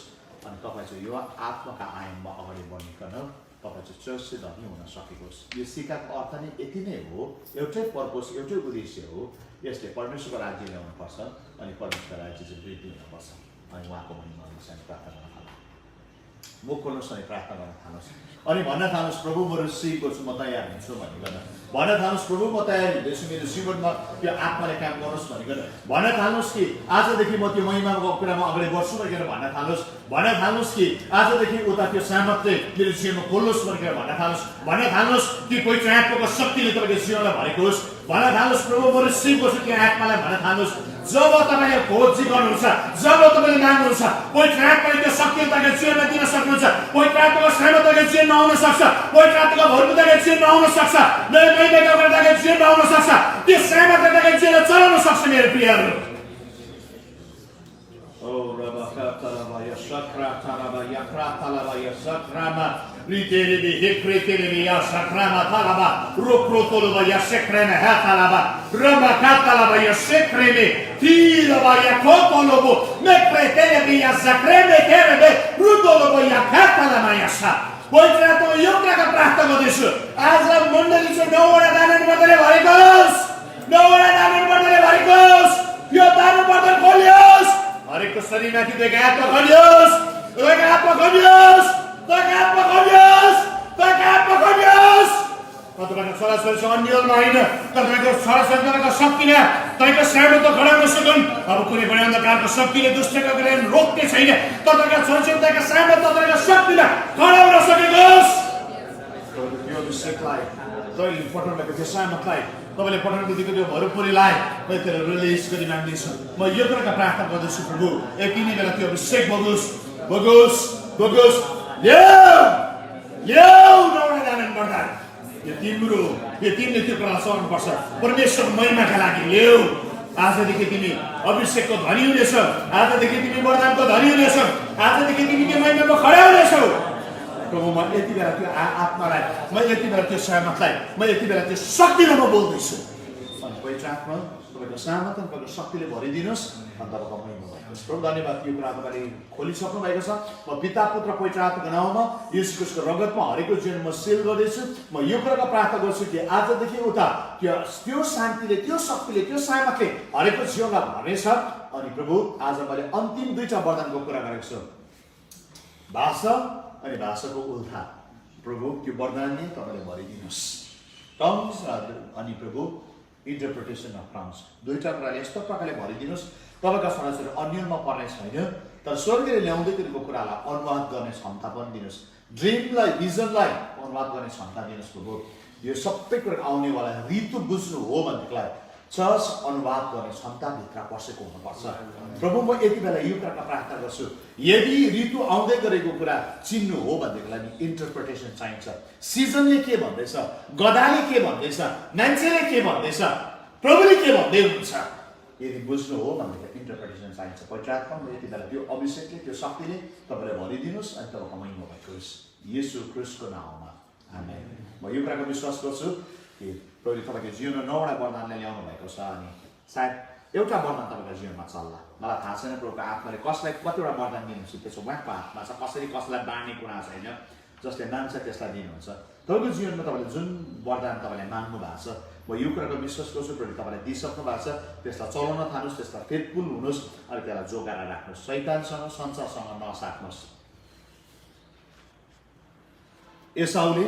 अनि तपाईँ चाहिँ यो आत्माका आयाममा अगाडि बढिकन तपाईँ चाहिँ चर्च चाहिँ धनी हुन सकेको होस्। यो सिकाको अर्थ नै यति नै हो, एउटै पर्पस, एउटै उद्देश्य हो। यसले परमेश्वरको राज्य ल्याउनुपर्छ अनि परमेश्वरको राज्य चाहिँ वृद्धि हुनुपर्छ। अनि उहाँको महिमा अनुसार प्रार्थना गर्न थाल्नुहोस्, मुख खोल्नुहोस् अनि प्रार्थना गर्न थाल्नुहोस् अनि भन्न थाल्नुहोस्, प्रभु म रिसिभ गर्छु, म तयार हुन्छु भनिकन भन्न थाल्नुहोस्, प्रभु म तयार हुँदैछु, मेरो जीवनमा त्यो आत्माले काम गरोस् भनिकन भन्न थाल्नुहोस् कि आजदेखि म त्यो महिमाको कुरामा अगाडि बढ्छु भनेर भन्न थाल्नुहोस्। भन्न थाल्नुहोस् कि आजदेखि उता त्यो सामर्थ्य मेरो जीवनमा खोल्नुहोस् भनेर भन्न थाल्नुहोस्। भन्न थाल्नुहोस् कि कोही आत्माको शक्तिले तपाईँको जीवनलाई भरेको होस्। भन्न थाल्नुहोस्, प्रभु म रिसिभ गर्छु त्यो आत्मालाई भन्न थाल्नुहोस्। जब तपाईँले खोजी गर्नुहुन्छ, जब तपाईँले माग्नुहुन्छ, कोही आत्माले त्यो शक्ति तपाईँको जीवनमा दिन सक्नुहुन्छ। कोही आत्माको सामर्थ्य जीवनमा आउन सक्छ, कोही आत्माको भरपूरताको जीवनमा आउन सक्छ, नयाँ महिनाको अगाडिको जीवनमा आउन सक्छ, त्यो सामर्थ्यको जीवनमा चलाउन सक्छ मेरो प्रियहरू। ओ रबका तलबया सक्रा तलबया क्रा तलबया सक्रामा रितेले हेक्रेतेले या सक्रामा तलबा रोक्रोतोलबया सेक्रेना हा तलबा रबका तलबया सेक्रेमे तिलबया कोतोलोबो मेक्रेतेले या सक्रेमे तेरेबे रुतोलोबया खातलबया सा। पवित्र आत्मा यो कुराको प्रार्थना गर्दैछु, आज मण्डली चाहिँ 9वटा दान बर्तनले भरेको होस्, 9वटा दान बर्तनले भरेको होस्। यो दान बर्तन खोलियोस्, हरेकको शरीरमाथि तपाईँको आत्मा खोलियोस्, तपाईँको आत्मा खोलियोस्, तपाईँको आत्मा खोलियोस्, तपाईँको आत्मा खोलियोस्। तपाईँको छोराछोरीसँग अन्यलमा होइन, तपाईँको छोराछोरी तपाईँको शक्तिले तपाईँको सामर्थ्य घडाउन सकुन्। अब कुनै पनि अन्धकारको शक्तिले दुष्टको कारण रोक्ने छैन। तपाईँको छोराछोरी तपाईँको सामर्थ्य तपाईँको शक्तिले घडाउन सकेको होस्। यो विषयलाई तपाईँले पठाउनुभएको त्यो सामर्थ्यलाई तपाईँले पठाउनु दिएको त्यो भरपुरीलाई मैले त्यसलाई रिलिज गरी माग्दैछु। म यो कुराको प्रार्थना गर्दैछु, प्रभु यति नै बेला त्यो अभिषेक बगोस् बगोस् बगोस्। ल्याऊ 9वटा दान वरदान। यो तिम्रो, यो तिमीले त्यो कुरा चलाउनुपर्छ परमेश्वरको महिमाका लागि। ल्याऊ, आजदेखि तिमी अभिषेकको धनी हुनेछौ, आजदेखि तिमी वरदानको धनी हुनेछौ, आजदेखि तिमी त्यो महिमामा खडा हुनेछौ। प्रभु म यति बेला त्यो आत्मालाई, म यति बेला त्यो सामर्थ्यलाई, म यति बेला त्यो शक्तिलाई म बोल्दैछु। अनि पवित्र आत्मा तपाईँको सामर्थ्य तपाईँको शक्तिले भरिदिनुहोस् अनि तपाईँको महिमा गर्नुहोस्। प्रभु धन्यवाद, यो कुरा तपाईँले खोलिसक्नु भएको छ। म पिता पुत्र पवित्र आत्माको नाउँमा येशू ख्रीष्टको रगतमा हरेकको जीवन म सिल गर्दैछु। म यो कुराको प्रार्थना गर्छु कि आजदेखि उता त्यो शान्तिले, त्यो शक्तिले, त्यो सामर्थ्यले हरेकको जीवनलाई भर्नेछ। अनि प्रभु आज मैले अन्तिम 2टा वरदानको कुरा गरेको छु, भाषा अनि भाषाको उल्था। प्रभु त्यो वरदानले तपाईँले भरिदिनुहोस्। टङ्स अनि प्रभु इन्टरप्रिटेसन अफ टङ्स, 2टा कुराले यस्तो प्रकारले भरिदिनुहोस् तपाईँका छोराछोरी अन्यलमा पर्ने छैन, तर स्वर्गले ल्याउँदै गरेको कुरालाई अनुवाद गर्ने क्षमता पनि दिनुहोस्, ड्रिमलाई भिजनलाई अनुवाद गर्ने क्षमता दिनुहोस् प्रभु। यो सबै कुरा आउनेवाला ऋतु बुझ्नु हो भनेदेखिलाई चर्च अनुवाद गर्ने क्षमताभित्र पसेको हुनुपर्छ प्रभु। म यति बेला यो कुराका प्रार्थना गर्छु, यदि ऋतु आउँदै गरेको कुरा चिन्नु हो भनेदेखिलाई नि इन्टरप्रिटेसन चाहिन्छ। सिजनले के भन्दैछ, गदाले के भन्दैछ, मान्छेले के भन्दैछ, प्रभुले के भन्दै हुनुहुन्छ, यदि बुझ्नु हो भनेदेखि इन्टरप्रिटेसन चाहिन्छ। पवित्र आत्मा यति बेला त्यो अभिषेकले त्यो शक्तिले तपाईँले भरिदिनुहोस् अनि तपाईँको महिमा भएको होस् येशू ख्रिस्टको नाममा आमेन। म यो कुराको विश्वास गर्छु कि प्रभुले तपाईँको जीवनमा 9वटा वरदानले ल्याउनु भएको छ अनि सायद एउटा वरदान तपाईँको जीवनमा चल्ला। मलाई थाहा छैन प्रभुको आत्माले कसलाई कतिवटा वरदान दिनुहुन्छ, त्यसो उहाँको हातमा छ, कसरी कसलाई बाँड्ने कुरा छैन, जसले मान्छ त्यसलाई दिनुहुन्छ। तपाईँको जीवनमा तपाईँले जुन वरदान तपाईँले माग्नु भएको छ, म यो कुराको विश्वास गर्छु प्रभुले तपाईँलाई दिइसक्नु भएको छ, त्यसलाई चलाउन थाल्नुहोस्, त्यसलाई फेथफुल हुनुहोस् अनि त्यसलाई जोगाएर राख्नुहोस्, शैतानसँग संसारसँग नसाट्नुहोस्। एसाउले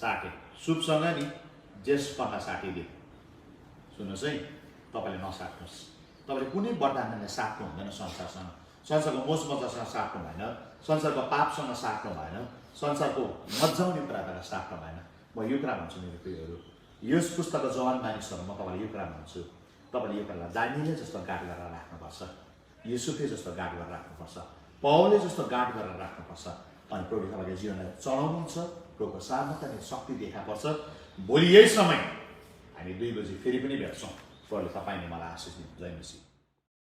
साटे सुपसँग नि जेससँग साटिदिए, सुन्नुहोस् है, तपाईँले नसाट्नुहोस्। तपाईँले कुनै वरदानले साट्नु हुँदैन संसारसँग, संसारको मोज मजासँग साट्नु भएन, संसारको पापसँग साट्नु भएन, संसारको मजाउने कुराबाट साट्नु भएन। म यो कुरा भन्छु मेरो प्रियहरू, यस पुस्तकको जवान मानिसहरू म तपाईँलाई यो कुरा भन्छु, तपाईँले यो कुरालाई दानिएले जस्तो गाड गरेर राख्नुपर्छ, युसुफले जस्तो गाड गरेर राख्नुपर्छ, पौलले जस्तो गाड गरेर राख्नुपर्छ अनि प्रभु तपाईँको जीवनलाई चलाउनुहुन्छ। प्रभुको सामर्थ्य अनि शक्ति देखा पर्छ। भोलि यही समय हामी 2 बजी फेरि पनि भेट्छौँ। प्रभुले तपाईँले मलाई आशिष दिनु। जय मसीह।